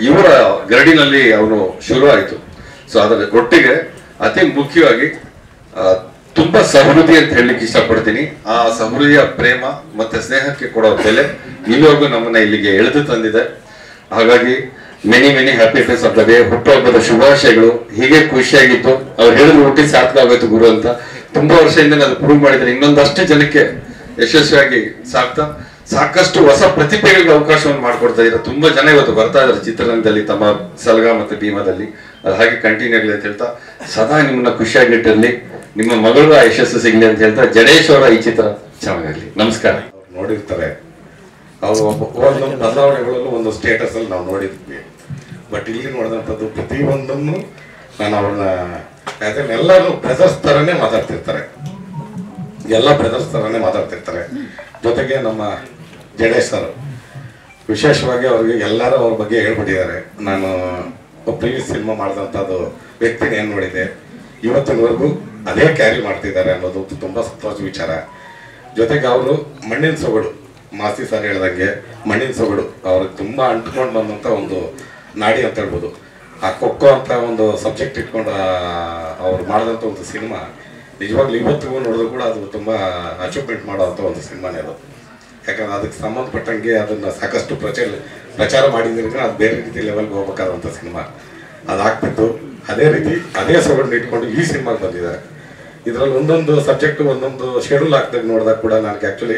ಇವರ ಗರಡಿನಲ್ಲಿ ಅವರು ಶುರು ಆಯ್ತು. ಸೊ ಅದರ ಒಟ್ಟಿಗೆ ಅತಿ ಮುಖ್ಯವಾಗಿ ತುಂಬಾ ಸಮೃದ್ಧಿ ಅಂತ ಹೇಳಲಿಕ್ಕೆ ಇಷ್ಟಪಡ್ತೀನಿ. ಆ ಸಮೃದ್ಧಿಯ ಪ್ರೇಮ ಮತ್ತೆ ಸ್ನೇಹಕ್ಕೆ ಕೊಡೋ ಬೆಲೆ ಇಲ್ಲಿವರೆಗೂ ನಮ್ಮನ್ನ ಇಲ್ಲಿಗೆ ಎಳೆದು ತಂದಿದೆ. ಹಾಗಾಗಿ many happy days of the day, ಹುಟ್ಟುಹಬ್ಬದ ಶುಭಾಶಯಗಳು. ಹೀಗೆ ಖುಷಿಯಾಗಿತ್ತು. ಅವ್ರು ಹೇಳಿದ್ರು ಹುಟ್ಟಿ ಸಾರ್ಥಕ ಆಗೋಯ್ತು ಗುರು ಅಂತ. ತುಂಬಾ ವರ್ಷದಿಂದ ಅದು ಪ್ರೂವ್ ಮಾಡಿದ್ರೆ ಇನ್ನೊಂದಷ್ಟು ಜನಕ್ಕೆ ಯಶಸ್ವಿಯಾಗಿ ಸಾಕಷ್ಟು ಹೊಸ ಪ್ರತಿಭೆಗಳಿಗೆ ಅವಕಾಶವನ್ನು ಮಾಡ್ಕೊಡ್ತಾ ಇದ್ದಾರೆ. ತುಂಬಾ ಜನ ಇವತ್ತು ಬರ್ತಾ ಇದ್ದಾರೆ ಚಿತ್ರರಂಗದಲ್ಲಿ, ತಮ್ಮ ಸಲಗ ಮತ್ತೆ ಭೀಮಾದಲ್ಲಿ. ಅದು ಹಾಗೆ ಕಂಟಿನ್ಯೂ ಆಗಲಿ ಅಂತ ಹೇಳ್ತಾ, ಸದಾ ನಿಮ್ಮನ್ನ ಖುಷಿಯಾಗಿಟ್ಟಿರ್ಲಿ, ನಿಮ್ಮ ಮಗಳು ಆ ಯಶಸ್ಸು ಸಿಗ್ಲಿ ಅಂತ ಹೇಳ್ತಾ, ಜಡೇಶ್ ಅವರ ಈ ಚಿತ್ರ ಚೆನ್ನಾಗಾಗ್ಲಿ. ನಮಸ್ಕಾರ. ನೋಡಿರ್ತಾರೆ ಅವರು ಒಂದೊಂದು ಬದಲಾವಣೆಗಳಲ್ಲೂ ಒಂದು ಸ್ಟೇಟಸ್ ಅಲ್ಲಿ ನಾವು ನೋಡಿದ್ವಿ. ಬಟ್ ಇಲ್ಲಿ ನೋಡಿದಂಥದ್ದು ಪ್ರತಿಯೊಂದನ್ನು ನಾನು ಅವ್ರನ್ನ ಎಲ್ಲರೂ ಬ್ರದರ್ಸ್ ತರನೇ ಮಾತಾಡ್ತಿರ್ತಾರೆ, ಎಲ್ಲ ಬ್ರದರ್ಸ್ ತರನೇ ಮಾತಾಡ್ತಿರ್ತಾರೆ. ಜೊತೆಗೆ ನಮ್ಮ ಜಡೇಶ್ ಸರ್ ವಿಶೇಷವಾಗಿ ಅವ್ರಿಗೆ ಎಲ್ಲರೂ ಅವ್ರ ಬಗ್ಗೆ ಹೇಳ್ಬಿಟ್ಟಿದ್ದಾರೆ. ನಾನು ಪ್ರೀವಿಯಸ್ ಸಿನಿಮಾ ಮಾಡಿದಂಥದ್ದು ವ್ಯಕ್ತಿನ ಏನು ನೋಡಿದೆ, ಇವತ್ತಿನವರೆಗೂ ಅದೇ ಕ್ಯಾರಿ ಮಾಡ್ತಿದ್ದಾರೆ ಅನ್ನೋದು ತುಂಬ ಸಂತೋಷ ವಿಚಾರ. ಜೊತೆಗೆ ಅವರು ಮಣ್ಣಿನ ಸೊಗಡು, ಮಾಸ್ತಿ ಸರ್ ಹೇಳ್ದಂಗೆ ಮಣ್ಣಿನ ಸೊಗಡು ಅವ್ರಿಗೆ ತುಂಬ ಅಂಟ್ಕೊಂಡು ಬಂದಂಥ ಒಂದು ನಾಡಿ ಅಂತ ಹೇಳ್ಬೋದು. ಆ ಖೋಖೋ ಅಂತ ಒಂದು ಸಬ್ಜೆಕ್ಟ್ ಇಟ್ಕೊಂಡು ಅವ್ರು ಮಾಡಿದಂಥ ಒಂದು ಸಿನಿಮಾ ನಿಜವಾಗ್ಲೂ ಇವತ್ತಿಗೂ ನೋಡಿದ್ರು ಕೂಡ ಅದು ತುಂಬ ಅಚೀವ್ಮೆಂಟ್ ಮಾಡೋವಂಥ ಒಂದು ಸಿನಿಮಾನೇ ಅದು. ಯಾಕಂದ್ರೆ ಅದಕ್ಕೆ ಸಂಬಂಧಪಟ್ಟಂಗೆ ಅದನ್ನು ಸಾಕಷ್ಟು ಪ್ರಚಾರ ಮಾಡಿದ್ರೆ ಅದು ಬೇರೆ ರೀತಿ ಲೆವೆಲ್ಗೆ ಹೋಗ್ಬೇಕಾದಂಥ ಸಿನಿಮಾ ಅದಾಗ್ತಿತ್ತು. ಅದೇ ರೀತಿ ಅದೇ ಸೊಗಡನ್ನ ಇಟ್ಕೊಂಡು ಈ ಸಿನಿಮಾಗೆ ಬಂದಿದ್ದಾರೆ. ಇದರಲ್ಲಿ ಒಂದೊಂದು ಸಬ್ಜೆಕ್ಟು ಒಂದೊಂದು ಶೆಡ್ಯೂಲ್ ಹಾಕಿದಾಗ ನೋಡಿದಾಗ ಕೂಡ ನನಗೆ ಆ್ಯಕ್ಚುಲಿ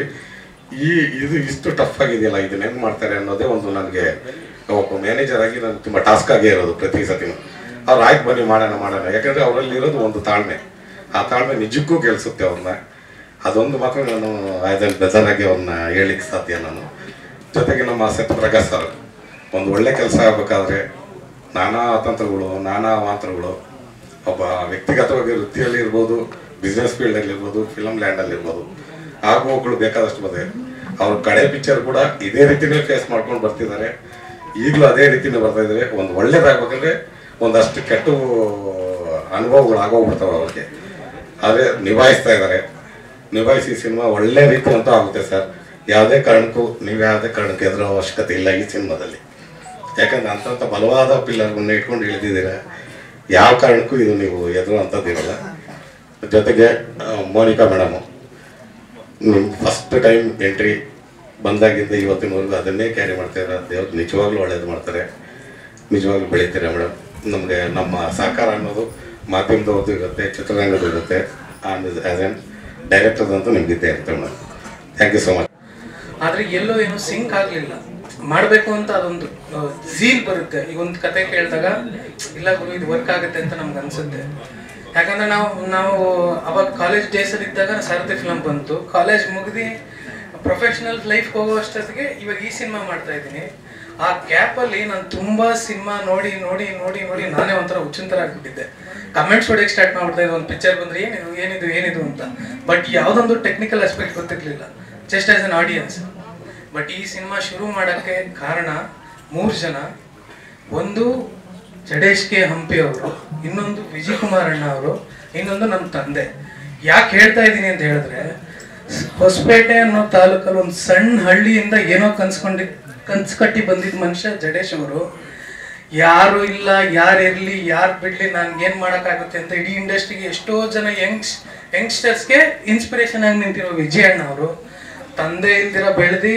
ಇದು ಇಷ್ಟು ಟಫ್ ಆಗಿದೆಯಲ್ಲ, ಇದನ್ನ ಹೆಂಗೆ ಮಾಡ್ತಾರೆ ಅನ್ನೋದೇ ಒಂದು ನನಗೆ ಒಬ್ಬ ಮ್ಯಾನೇಜರ್ ಆಗಿ ನನಗೆ ತುಂಬ ಟಾಸ್ಕ್ ಆಗೇ ಇರೋದು. ಪ್ರತಿ ಸತಿನೂ ಅವ್ರು ಆಯ್ತು ಬನ್ನಿ ಮಾಡೋಣ. ಯಾಕಂದರೆ ಅವರಲ್ಲಿ ಇರೋದು ಒಂದು ತಾಳ್ಮೆ. ಆ ತಾಳ್ಮೆ ನಿಜಕ್ಕೂ ಗೆಲ್ಸುತ್ತೆ ಅವ್ರನ್ನ. ಅದೊಂದು ಮಾತ್ರ ನಾನು ಆ್ಯಸ್ ಬೆಜರಾಗಿ ಅವ್ರನ್ನ ಹೇಳಲಿಕ್ಕೆ ಸಾಧ್ಯ ನಾನು. ಜೊತೆಗೆ ನಮ್ಮ ಸತ್ಯಪ್ರಕಾಶ್ ಸರ್ ಒಂದು ಒಳ್ಳೆ ಕೆಲಸ ಆಗಬೇಕಾದ್ರೆ ನಾನಾ ಅತಂತ್ರಗಳು, ನಾನಾ ಅವಾಂತರಗಳು, ಒಬ್ಬ ವ್ಯಕ್ತಿಗತವಾಗಿ ವೃತ್ತಿಯಲ್ಲಿ ಇರ್ಬೋದು, ಬಿಸ್ನೆಸ್ ಫೀಲ್ಡಲ್ಲಿ ಇರ್ಬೋದು, ಫಿಲಮ್ ಲ್ಯಾಂಡಲ್ಲಿ ಇರ್ಬೋದು, ಆಗುವಗಳು ಬೇಕಾದಷ್ಟು ಬಂದಿದೆ. ಅವ್ರ ಕಡೆ ಪಿಕ್ಚರ್ ಕೂಡ ಇದೇ ರೀತಿನೇ ಫೇಸ್ ಮಾಡ್ಕೊಂಡು ಬರ್ತಿದ್ದಾರೆ. ಈಗಲೂ ಅದೇ ರೀತಿನೇ ಬರ್ತಾ ಇದ್ದಾರೆ. ಒಂದು ಒಳ್ಳೇದಾಗಬೇಕಂದ್ರೆ ಒಂದಷ್ಟು ಕೆಟ್ಟ ಅನುಭವಗಳು ಆಗೋಗ್ಬಿಡ್ತಾವೆ ಅವ್ರಿಗೆ. ಆದರೆ ನಿಭಾಯಿಸ್ತಾ ಇದ್ದಾರೆ. ನಿಭಾಯಿಸಿ ಸಿನಿಮಾ ಒಳ್ಳೆ ರೀತಿ ಅಂತೂ ಆಗುತ್ತೆ ಸರ್. ಯಾವುದೇ ಕಾರಣಕ್ಕೂ ಎದುರೋ ಅವಶ್ಯಕತೆ ಇಲ್ಲ ಈ ಸಿನಿಮಾದಲ್ಲಿ. ಯಾಕಂದ್ರೆ ಅಂಥ ಬಲವಾದ ಪಿಲ್ಲರ್ಗಳನ್ನ ಇಟ್ಕೊಂಡು ಇಳಿದಿದ್ದೀರ. ಯಾವ ಕಾರಣಕ್ಕೂ ಇದು ನೀವು ಎದುರು ಅಂಥದ್ದಿರಲ್ಲ. ಜೊತೆಗೆ ಮೋನಿಕಾ ಮೇಡಮು ನಿಮ್ಮ ಫಸ್ಟ್ ಟೈಮ್ ಎಂಟ್ರಿ ಬಂದಾಗಿಂದ ಇವತ್ತಿನವರೆಗೂ ಅದನ್ನೇ ಕ್ಯಾರಿ ಮಾಡ್ತಾರೆ. ದೇವ್ರು ನಿಜವಾಗ್ಲೂ ಒಳ್ಳೇದು ಮಾಡ್ತಾರೆ, ನಿಜವಾಗ್ಲೂ ಬೆಳೀತಾರೆ ಮೇಡಮ್. ನಮಗೆ ನಮ್ಮ ಸಹಕಾರ ಅನ್ನೋದು ಮಾಧ್ಯಮದವ್ರದ್ದು ಇರುತ್ತೆ, ಚಿತ್ರರಂಗದ್ದು ಇರುತ್ತೆ. ಆ್ಯಸ್ ಆ್ಯನ್ ಡೈರೆಕ್ಟರ್ದಂತೂ ನಿಮ್ಗಿದ್ದೇ ಇರುತ್ತೆ madam. Thank you so much. ಆದರೆ ಎಲ್ಲೋ ಏನೋ ಸಿಂಕ್ ಆಗಲಿಲ್ಲ. ಮಾಡಬೇಕು ಅಂತ ಅದೊಂದು ಝೀಲ್ ಬರುತ್ತೆ. ಈಗ ಒಂದು ಕತೆ ಕೇಳಿದಾಗ ಇಲ್ಲ ಗುರು ಇದು ವರ್ಕ್ ಆಗುತ್ತೆ ಅಂತ ನಮ್ಗೆ ಅನ್ಸುತ್ತೆ. ಯಾಕಂದ್ರೆ ನಾವು ಅವಾಗ ಕಾಲೇಜ್ ಡೇಸಲ್ಲಿ ಇದ್ದಾಗ ಸಾರಥಿ ಫಿಲಮ್ ಬಂತು. ಕಾಲೇಜ್ ಮುಗಿದು ಪ್ರೊಫೆಷನಲ್ ಲೈಫ್ಗೆ ಹೋಗೋ ಅಷ್ಟೊತ್ತಿಗೆ ಇವಾಗ ಈ ಸಿನಿಮಾ ಮಾಡ್ತಾ ಇದ್ದೀನಿ. ಆ ಗ್ಯಾಪಲ್ಲಿ ನಾನು ತುಂಬ ಸಿನಿಮಾ ನೋಡಿ ನೋಡಿ ನೋಡಿ ನೋಡಿ ನಾನೇ ಒಂಥರ ಹುಚ್ಚಿನ ಆಗಿಬಿಟ್ಟಿದ್ದೆ. ಕಮೆಂಟ್ಸ್ ಹೊಡೆಯಕ್ಕೆ ಸ್ಟಾರ್ಟ್ ಮಾಡ್ಬಿಡ್ತಾ ಇದ್ದೆ. ಒಂದು ಪಿಕ್ಚರ್ ಬಂದರೆ ಏನಿದು ಅಂತ. ಬಟ್ ಯಾವುದೊಂದು ಟೆಕ್ನಿಕಲ್ ಆಸ್ಪೆಕ್ಟ್ ಗೊತ್ತಿರಲಿಲ್ಲ, just as an audience. But ಈ ಸಿನಿಮಾ ಶುರು ಮಾಡೋಕ್ಕೆ ಕಾರಣ 3 ಜನ. ಒಂದು ಜಡೇಶ್ ಕೆ ಹಂಪಿ ಅವರು, ಇನ್ನೊಂದು ವಿಜಯ್ ಕುಮಾರ್ ಅಣ್ಣ ಅವರು, ಇನ್ನೊಂದು ನಮ್ಮ ತಂದೆ. ಯಾಕೆ ಹೇಳ್ತಾ ಇದ್ದೀನಿ ಅಂತ ಹೇಳಿದ್ರೆ, ಹೊಸಪೇಟೆ ಅನ್ನೋ ತಾಲೂಕಲ್ಲಿ ಒಂದು ಸಣ್ಣ ಹಳ್ಳಿಯಿಂದ ಏನೋ ಕನ್ಸು ಕಟ್ಟಿ ಬಂದಿದ್ದ ಮನುಷ್ಯ ಜಡೇಶ್ ಅವರು. ಯಾರು ಇಲ್ಲ, ಯಾರು ಇರಲಿ, ಯಾರು ಬಿಡಲಿ, ನಾನು ಮಾಡೋಕ್ಕಾಗುತ್ತೆ ಅಂತ ಇಡೀ ಇಂಡಸ್ಟ್ರಿಗೆ ಎಷ್ಟೋ ಜನ ಯಂಗ್ಸ್ಟರ್ಸ್ಗೆ ಇನ್ಸ್ಪಿರೇಷನ್ ಆಗಿ ನಿಂತಿರೋ ವಿಜಯ್ ಅಣ್ಣ ಅವರು. ತಂದೆ ಇಲ್ದಿರ ಬೆಳೆದು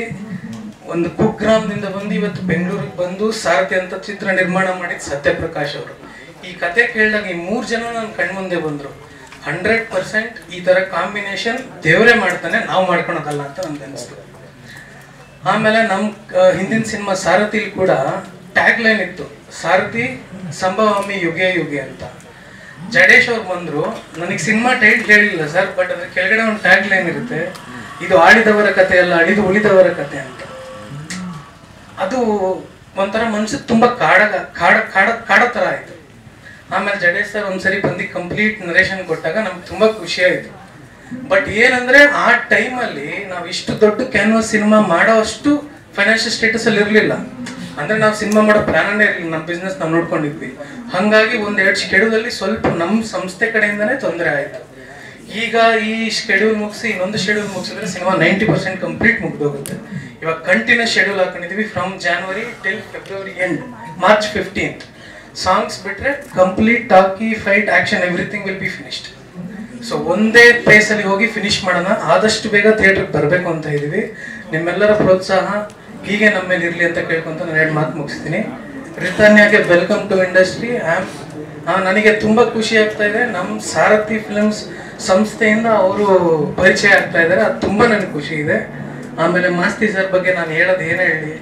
ಒಂದು ಕುಗ್ರಾಮದಿಂದ ಬಂದು ಇವತ್ತು ಬೆಂಗಳೂರಿಗೆ ಬಂದು ಸಾರಥಿ ಅಂತ ಚಿತ್ರ ನಿರ್ಮಾಣ ಮಾಡಿದ ಸತ್ಯಪ್ರಕಾಶ್ ಅವರು. ಈ ಕತೆ ಕೇಳಿದಾಗ ಈ 3 ಜನ ನನ್ನ ಕಣ್ಮುಂದೆ ಬಂದ್ರು. 100% ಈ ತರ ಕಾಂಬಿನೇಷನ್ ದೇವರೇ ಮಾಡ್ತಾನೆ, ನಾವು ಮಾಡ್ಕೊಳೋದಲ್ಲ ಅಂತ ನನ್ಗೆ ಅನಿಸ್ತು. ಆಮೇಲೆ ನಮ್ ಹಿಂದಿನ ಸಿನಿಮಾ ಸಾರಥಿಲಿ ಕೂಡ ಟ್ಯಾಗ್ ಲೈನ್ ಇತ್ತು, ಸಾರಥಿ ಸಂಭವಾಮಿ ಯುಗೆ ಯುಗೆ ಅಂತ. ಜಡೇಶ್ ಅವ್ರು ಬಂದ್ರು, ನನಗೆ ಸಿನಿಮಾ ಟೈಟ್ಲ್ ಹೇಳಿಲ್ಲ ಸರ್, ಬಟ್ ಅದ್ರ ಕೆಳಗಡೆ ಒಂದು ಟ್ಯಾಗ್ ಲೈನ್ ಇರುತ್ತೆ, ಇದು ಆಡಿದವರ ಕತೆ ಅಲ್ಲ, ಅಡಿದು ಉಳಿದವರ ಕತೆ ಅಂತ. ಅದು ಒಂಥರ ಮನ್ಸಿಗೆ ತುಂಬಾ ಕಾಡೋ ತರ ಆಯ್ತು. ಆಮೇಲೆ ಜಡೇಶ್ ಸರ್ ಒಂದ್ಸರಿ ಬಂದು ಕಂಪ್ಲೀಟ್ ನರೇಷನ್ ಕೊಟ್ಟಾಗ ನಮ್ಗೆ ತುಂಬಾ ಖುಷಿ ಆಯ್ತು. ಬಟ್ ಏನಂದ್ರೆ ಆ ಟೈಮಲ್ಲಿ ನಾವು ಇಷ್ಟು ದೊಡ್ಡ ಕ್ಯಾನ್ವಾಸ್ ಸಿನಿಮಾ ಮಾಡೋ ಅಷ್ಟು ಫೈನಾನ್ಷಿಯಲ್ ಸ್ಟೇಟಸ್ ಅಲ್ಲಿ ಇರ್ಲಿಲ್ಲ. ಅಂದ್ರೆ ನಾವು ಸಿನಿಮಾ ಮಾಡೋ ಪ್ಲಾನೇ ಇರಲಿಲ್ಲ, ನಮ್ಮ ಬಿಸ್ನೆಸ್ ನಾವು ನೋಡ್ಕೊಂಡಿದ್ವಿ. ಹಂಗಾಗಿ 1-2 ಶೆಡ್ಯೂಲ್ ಅಲ್ಲಿ ಸ್ವಲ್ಪ ನಮ್ಮ ಸಂಸ್ಥೆ ಕಡೆಯಿಂದನೇ ತೊಂದರೆ ಆಯ್ತು. ಈಗ ಈ ಶೆಡ್ಯೂಲ್ ಮುಗಿಸಿ ಇನ್ನೊಂದು ಶೆಡ್ಯೂಲ್ ಮುಗಿಸಿದ್ರೆ ಸಿನಿಮಾ 90% ಕಂಪ್ಲೀಟ್ ಮುಗ್ದೋಗುತ್ತೆ. ಇವಾಗ ಕಂಟಿನ್ಯೂಸ್ ಶೆಡ್ಯೂಲ್ ಹಾಕೊಂಡಿದೀವಿ from January till February end, March 15th. Songs ಬಿಟ್ರೆ complete talkie fight action everything will be finished. So ಒಂದೇ ಪ್ಲೇಸ್ ಅಲ್ಲಿ ಹೋಗಿ ಫಿನಿಶ್ ಮಾಡೋಣ, ಆದಷ್ಟು ಬೇಗ ಥಿಯೇಟರ್ಗೆ ಬರಬೇಕು ಅಂತ ಇದೀವಿ. ನಿಮ್ಮೆಲ್ಲರ ಪ್ರೋತ್ಸಾಹ ಹೀಗೆ ನಮ್ಮ ಮೇಲೆ ಇರ್ಲಿ ಅಂತ ಕೇಳ್ಕೊಂತ ನಾನು 2 ಮಾತು ಮುಗಿಸ್ತೀನಿ. ರಿತಾನ್ಯಾಗೆ ವೆಲ್ಕಮ್ ಟು ಇಂಡಸ್ಟ್ರಿ. ನನಗೆ ತುಂಬಾ ಖುಷಿ ಆಗ್ತಾ ಇದೆ, ನಮ್ಮ ಸಾರಥಿ ಫಿಲ್ಮ್ಸ್ ಸಂಸ್ಥೆಯಿಂದ ಅವರು ಪರಿಚಯ ಆಗ್ತಾ ಇದ್ದಾರೆ, ಅದು ತುಂಬಾ ನನಗೆ ಖುಷಿ ಇದೆ. ಆಮೇಲೆ ಮಾಸ್ತಿ ಸರ್ ಬಗ್ಗೆ ನಾನು ಹೇಳೋದು ಏನೇ ಹೇಳಿ,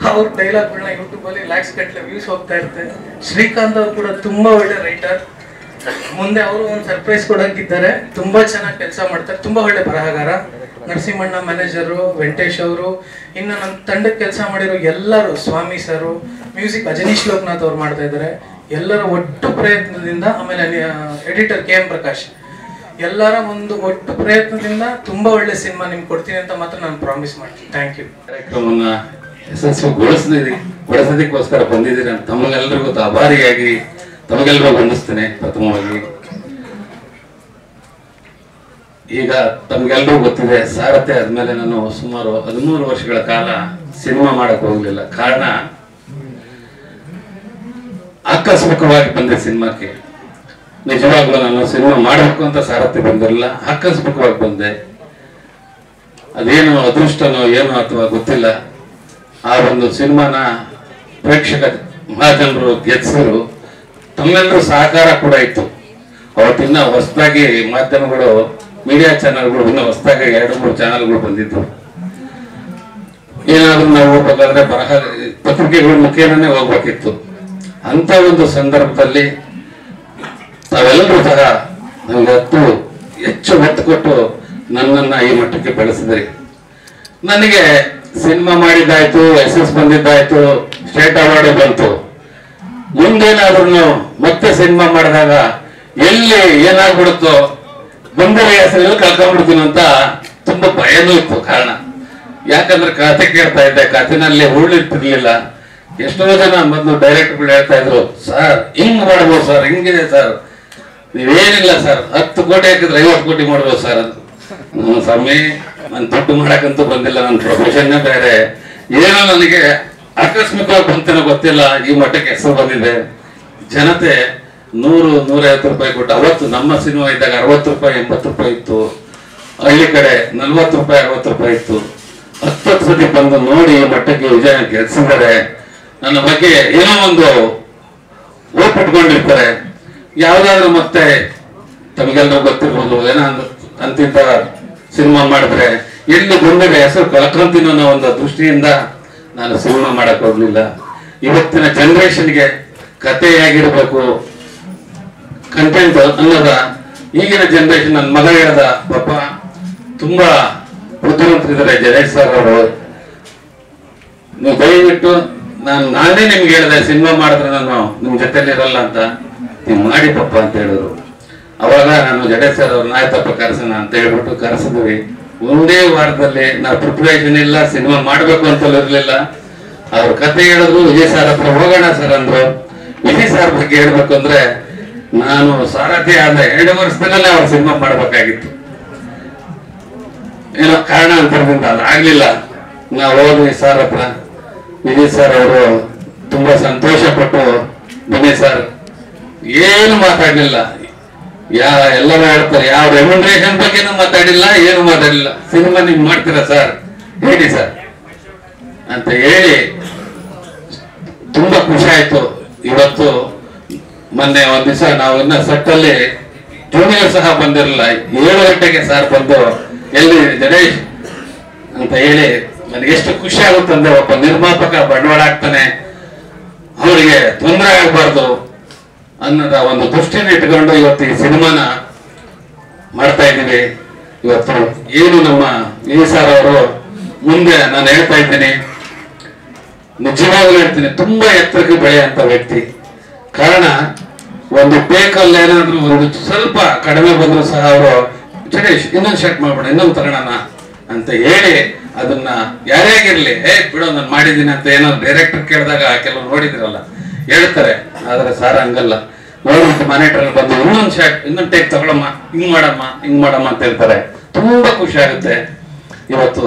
ಅವ್ರ ಡೈಲಾಗ್ಗಳನ್ನ ಯೂಟ್ಯೂಬಲ್ಲಿ ಲ್ಯಾಕ್ಸ್ ಗಟ್ಟಲೆ ವ್ಯೂಸ್ ಹೋಗ್ತಾ ಇರುತ್ತೆ. ಶ್ರೀಕಾಂತ್ ಅವ್ರು ಕೂಡ ತುಂಬಾ ಒಳ್ಳೆ ರೈಟರ್, ಮುಂದೆ ಅವರು ಒಂದು ಸರ್ಪ್ರೈಸ್ ಕೊಡೋಕಿದ್ದಾರೆ, ತುಂಬಾ ಚೆನ್ನಾಗಿ ಕೆಲಸ ಮಾಡ್ತಾರೆ, ತುಂಬಾ ಒಳ್ಳೆ ಬರಹಗಾರ. ನರಸಿಂಹಣ್ಣ ಮ್ಯಾನೇಜರು, ವೆಂಕಟೇಶ್ ಅವರು, ಇನ್ನು ನಮ್ಮ ತಂಡಕ್ಕೆ ಕೆಲಸ ಮಾಡಿರೋ ಎಲ್ಲರೂ, ಸ್ವಾಮಿ ಸರು, ಮ್ಯೂಸಿಕ್ ಅಜನೀಶ್ ಲೋಕನಾಥ್ ಅವ್ರು ಮಾಡ್ತಾ ಇದ್ದಾರೆ. ಎಲ್ಲರ ಒಟ್ಟು ಪ್ರಯತ್ನದಿಂದ, ಆಮೇಲೆ ಎಡಿಟರ್ KM ಪ್ರಕಾಶ್, ಎಲ್ಲರ ಒಂದು ಒಟ್ಟು ಪ್ರಯತ್ನದಿಂದ ತುಂಬಾ ಒಳ್ಳೆ ಸಿನಿಮಾ ನಿಮ್ಗೆ ಕೊಡ್ತೀನಿ ಅಂತ ಮಾತ್ರ ನಾನು ಪ್ರಾಮಿಸ್ ಮಾಡ್ತೀನಿ. Thank you. ಕಾರ್ಯಕ್ರಮವನ್ನ ಯಶಸ್ವಿಗೊಳಿಸೋದಕ್ಕೋಸ್ಕರ ಬಂದಿದ್ದೀರಿ ಅಂತ ತಮಗೆಲ್ಲರಿಗೂ ಆಭಾರಿಯಾಗಿ ತಮಗೆಲ್ಲರೂ ವಂದಿಸ್ತೇನೆ. ಪ್ರಥಮವಾಗಿ ಈಗ ತಮಗೆಲ್ಲರೂ ಗೊತ್ತಿದೆ, ಸಾರಥಿ ಆದ್ಮೇಲೆ ನಾನು ಸುಮಾರು 13 ವರ್ಷಗಳ ಕಾಲ ಸಿನಿಮಾ ಮಾಡಕ್ ಹೋಗ್ಲಿಲ್ಲ. ಕಾರಣ ಆಕಸ್ಮಿಕವಾಗಿ ಬಂದೆ ಸಿನಿಮಾಕ್ಕೆ. ನಿಜವಾಗ್ಲೂ ನಾನು ಸಿನಿಮಾ ಮಾಡಬೇಕು ಅಂತ ಸಾರಥಿ ಬಂದಿರಲಿಲ್ಲ, ಆಕಸ್ಮಿಕವಾಗಿ ಬಂದೆ. ಅದೇನು ಅದೃಷ್ಟನೋ ಏನೋ ಅಥವಾ ಗೊತ್ತಿಲ್ಲ, ಆ ಒಂದು ಸಿನಿಮಾನ ಪ್ರೇಕ್ಷಕ ಮಹಾಜನರು ಗೆಲ್ಸಿದ್ರು. ತಮ್ಮೆಲ್ಲರೂ ಸಹಕಾರ ಕೂಡ ಇತ್ತು. ಅವತ್ತಿನ್ನ ಹೊಸದಾಗಿ ಮಾಧ್ಯಮಗಳು, ಮೀಡಿಯಾ ಚಾನೆಲ್ಗಳು ಇನ್ನು ಹೊಸದಾಗಿ 2-3 ಚಾನೆಲ್ಗಳು ಬಂದಿದ್ರು. ಏನಾದ್ರೂ ನಾವು ಹೋಗ್ಬೇಕಾದ್ರೆ ಬರಹ ಪತ್ರಿಕೆಗಳ ಮುಖೇನೇ ಹೋಗ್ಬೇಕಿತ್ತು. ಅಂತ ಒಂದು ಸಂದರ್ಭದಲ್ಲಿ ತಾವೆಲ್ಲರೂ ಸಹ ನನಗೆ ಹೆಚ್ಚು ಒತ್ತು ಕೊಟ್ಟು ನನ್ನನ್ನ ಈ ಮಟ್ಟಕ್ಕೆ ಬೆಳೆಸಿದ್ರಿ. ನನಗೆ ಸಿನಿಮಾ ಮಾಡಿದ್ದಾಯ್ತು, SS ಬಂದಿದ್ದಾಯ್ತು, ಸ್ಟೇಟ್ ಅವಾರ್ಡ್ ಬಂತು. ಮುಂದೇನಾದ್ರೂ ಮತ್ತೆ ಸಿನಿಮಾ ಮಾಡಿದಾಗ ಎಲ್ಲಿ ಏನಾಗ್ಬಿಡುತ್ತೋ, ಬಂದರೆ ಹೆಸರಲ್ಲಿ ಕಳ್ಕೊಂಡ್ಬಿಡ್ತೀನಿ ಅಂತ ತುಂಬಾ ಭಯನೂ ಇತ್ತು. ಕಾರಣ ಯಾಕಂದ್ರೆ ಕತೆ ಕೇಳ್ತಾ ಇದ್ದೆ, ಕಥೆನಲ್ಲಿ ಉಳಿರ್ತಿರ್ಲಿಲ್ಲ. ಎಷ್ಟೋ ಜನ ಬಂದು ಡೈರೆಕ್ಟರ್ಗಳು ಹೇಳ್ತಾ ಇದ್ರು, ಸರ್ ಹಿಂಗ್ ಮಾಡ್ಬೋದು ಸರ್, ಹಿಂಗಿದೆ ಸರ್, ನೀವೇನಿಲ್ಲ ಸರ್, 10 ಕೋಟಿ ಹಾಕಿದ್ರೆ 50 ಕೋಟಿ ಮಾಡ್ಬೋದು ಸರ್ ಅಂತ. ಸ್ವಾಮಿ, ನಾನು ದುಡ್ಡು ಮಾಡಕ್ಕಂತೂ ಬಂದಿಲ್ಲ, ನನ್ನ ಪ್ರೊಫೆಷನ್ನೇ ಬೇರೆ. ಏನೋ ನನಗೆ ಆಕಸ್ಮಿಕವಾಗಿ ಬಂತೇನೋ ಗೊತ್ತಿಲ್ಲ, ಈ ಮಟ್ಟಕ್ಕೆ ಹೆಸರು ಬಂದಿದೆ. ಜನತೆ 100-150 ರೂಪಾಯಿ ಕೊಟ್ಟು, ಅವತ್ತು ನಮ್ಮ ಸಿನಿಮಾ ಇದ್ದಾಗ 60 ರೂಪಾಯಿ 80 ರೂಪಾಯಿ ಇತ್ತು, ಹಳ್ಳಿ ಕಡೆ 40 ರೂಪಾಯಿ 60 ರೂಪಾಯಿ ಇತ್ತು. 10 ಸತಿ ಬಂದು ನೋಡಿ ಈ ಮಟ್ಟಕ್ಕೆ ವಿಜಯ ಗೆಲ್ಸಿದ್ದಾರೆ. ನನ್ನ ಬಗ್ಗೆ ಏನೋ ಒಂದು ಓಪಿಟ್ಕೊಂಡಿರ್ತಾರೆ. ಯಾವ್ದಾದ್ರು ಮತ್ತೆ ತಮಗೆಲ್ಲರೂ ಗೊತ್ತಿರ್ಬೋದು, ಏನೋ ಅಂತಿಂತ ಸಿನಿಮಾ ಮಾಡಿದ್ರೆ ಎಲ್ಲಿ ಬಂದರೆ ಹೆಸರು ಕಳ್ಕೊಂತೀನಿ ಅನ್ನೋ ಒಂದು ದೃಷ್ಟಿಯಿಂದ ನಾನು ಸಿನಿಮಾ ಮಾಡಕ್ ಹೋಗ್ಲಿಲ್ಲ. ಇವತ್ತಿನ ಜನರೇಷನ್ಗೆ ಕತೆ ಆಗಿರ್ಬೇಕು, ಕಂಟೆಂಟ್ ಅನ್ನೋದ ಈಗಿನ ಜನರೇಷನ್. ನನ್ನ ಮಗ ಹೇಳ್ದ, ಪಾಪ ತುಂಬಾ ಬುದ್ಧಿವಂತರಿದ್ದಾರೆ ಜಡೇಶ್ ಸರ್ ಅವರು, ನೀವು ದಯವಿಟ್ಟು ನಾನೇ ನಿಮ್ಗೆ ಹೇಳಿದೆ ಸಿನಿಮಾ ಮಾಡಿದ್ರೆ ನಾನು ನಿಮ್ ಜೊತೆಲಿ ಇರಲ್ಲ ಅಂತ, ನೀವು ಮಾಡಿ ಪಪ್ಪ ಅಂತ ಹೇಳಿದ್ರು. ಅವಾಗ ನಾನು ಜಡೇಶ್ ಸರ್ ಅವ್ರನ್ನ ಆಯ್ತಪ್ಪ ಕರೆಸೋಣ ಅಂತ ಹೇಳ್ಬಿಟ್ಟು ಕರೆಸಿದ್ವಿ. ಒಂದೇ ವಾರದಲ್ಲಿ ನಾವು ಪ್ರಿಪರೇಷನ್ ಇಲ್ಲ, ಸಿನಿಮಾ ಮಾಡ್ಬೇಕು ಅಂತ ಇರ್ಲಿಲ್ಲ. ಅವ್ರ ಕತೆ ಹೇಳಿದ್ರು, ವಿಜಯ್ ಸರ್ ಹತ್ರ ಹೋಗೋಣ ಸರ್ ಅಂದ್ರು. ವಿಜಯ್ ಸರ್ ಬಗ್ಗೆ ಹೇಳ್ಬೇಕು ಅಂದ್ರೆ, ನಾನು ಸಾರಥಿ ಆದ 2 ವರ್ಷದಲ್ಲೇ ಅವ್ರ ಸಿನಿಮಾ ಮಾಡ್ಬೇಕಾಗಿತ್ತು. ಏನೋ ಕಾರಣಾಂತರದಿಂದ ಅದಾಗ್ಲಿಲ್ಲ. ನಾವು ಹೋದ್ವಿ ಸರ್ ಹತ್ರ. ವಿಜಯ್ ಸರ್ ಅವರು ತುಂಬಾ ಸಂತೋಷ ಪಟ್ಟು, ಬನ್ನಿ ಸರ್, ಏನು ಮಾತಾಡ್ಲಿಲ್ಲ. ಎಲ್ಲರೂ ಹೇಳ್ತಾರೆ, ಯಾವ ರೆಮ್ಯುನರೇಷನ್ ಬಗ್ಗೆನೂ ಮಾತಾಡಿಲ್ಲ, ಏನು ಮಾತಾಡಿಲ್ಲ. ಸಿನಿಮಾ ನೀವು ಮಾಡ್ತೀರಾ ಸರ್, ಹೇಳಿ ಸರ್ ಅಂತ ಹೇಳಿ ತುಂಬಾ ಖುಷಿ ಆಯ್ತು. ಇವತ್ತು ಮೊನ್ನೆ ಒಂದ್ ದಿವಸ ನಾವು ಇನ್ನ ಸೆಟ್ಟಲ್ಲಿ ಜೂನಿಯರ್ ಸಹ ಬಂದಿರಲಿಲ್ಲ, 7 ಗಂಟೆಗೆ ಸರ್ ಬಂದು ಎಲ್ಲಿ ಜಡೇಶ್ ಅಂತ ಹೇಳಿ ನನಗೆ ಎಷ್ಟು ಖುಷಿ ಆಗುತ್ತಂದ್ರೆ ಒಬ್ಬ ನಿರ್ಮಾಪಕ ಬಂಡವಾಳ ಆಗ್ತಾನೆ, ಅವರಿಗೆ ತೊಂದರೆ ಆಗಬಾರ್ದು ಅನ್ನೋದ ಒಂದು ದೃಷ್ಟಿನ ಇಟ್ಕೊಂಡು ಇವತ್ತು ಈ ಸಿನಿಮಾನ ಮಾಡ್ತಾ ಇದ್ದೀವಿ. ಇವತ್ತು ಏನು ನಮ್ಮ ಸರ್ ಅವರು ಮುಂದೆ ನಾನು ಹೇಳ್ತಾ ಇದ್ದೀನಿ, ನಿಜವಾಗ್ಲೂ ಹೇಳ್ತೀನಿ, ತುಂಬಾ ಎತ್ತರಕ್ಕೆ ಬೆಳೆಯುವಂತ ವ್ಯಕ್ತಿ. ಕಾರಣ ಒಂದು ಬೇಕಲ್ಲಿ ಏನಾದ್ರು ಒಂದು ಸ್ವಲ್ಪ ಕಡಿಮೆ ಬಂದ್ರು ಸಹ ಅವರು ಜಡೇಶ್ ಇನ್ನೊಂದು ಶರ್ಟ್ ಮಾಡ್ಬೇಡ, ಇನ್ನೊಂದು ತಗೋಣ ಅಂತ ಹೇಳಿ ಅದನ್ನ ಯಾರೇ ಆಗಿರ್ಲಿ ಬಿಡೋ ನಾನು ಮಾಡಿದ್ದೀನಿ ಅಂತ ಏನಾದ್ರು ಡೈರೆಕ್ಟರ್ ಕೇಳಿದಾಗ ಕೆಲವರು ನೋಡಿದಿರಲ್ಲ ಹೇಳ್ತಾರೆ. ಆದ್ರೆ ಸಾರ್ ಹಂಗಲ್ಲ, ನೋಡ್ಬಿಟ್ಟು ಮಾನಿಟರ್ ಬಂದು ಇನ್ನೊಂದು ಶರ್ಟ್ ಇನ್ನೊಂದು ಟೇಕ್ ತಗೊಳಮ್ಮ, ಹಿಂಗ್ ಮಾಡಮ್ಮ ಅಂತ ಹೇಳ್ತಾರೆ. ತುಂಬಾ ಖುಷಿ ಆಗುತ್ತೆ. ಇವತ್ತು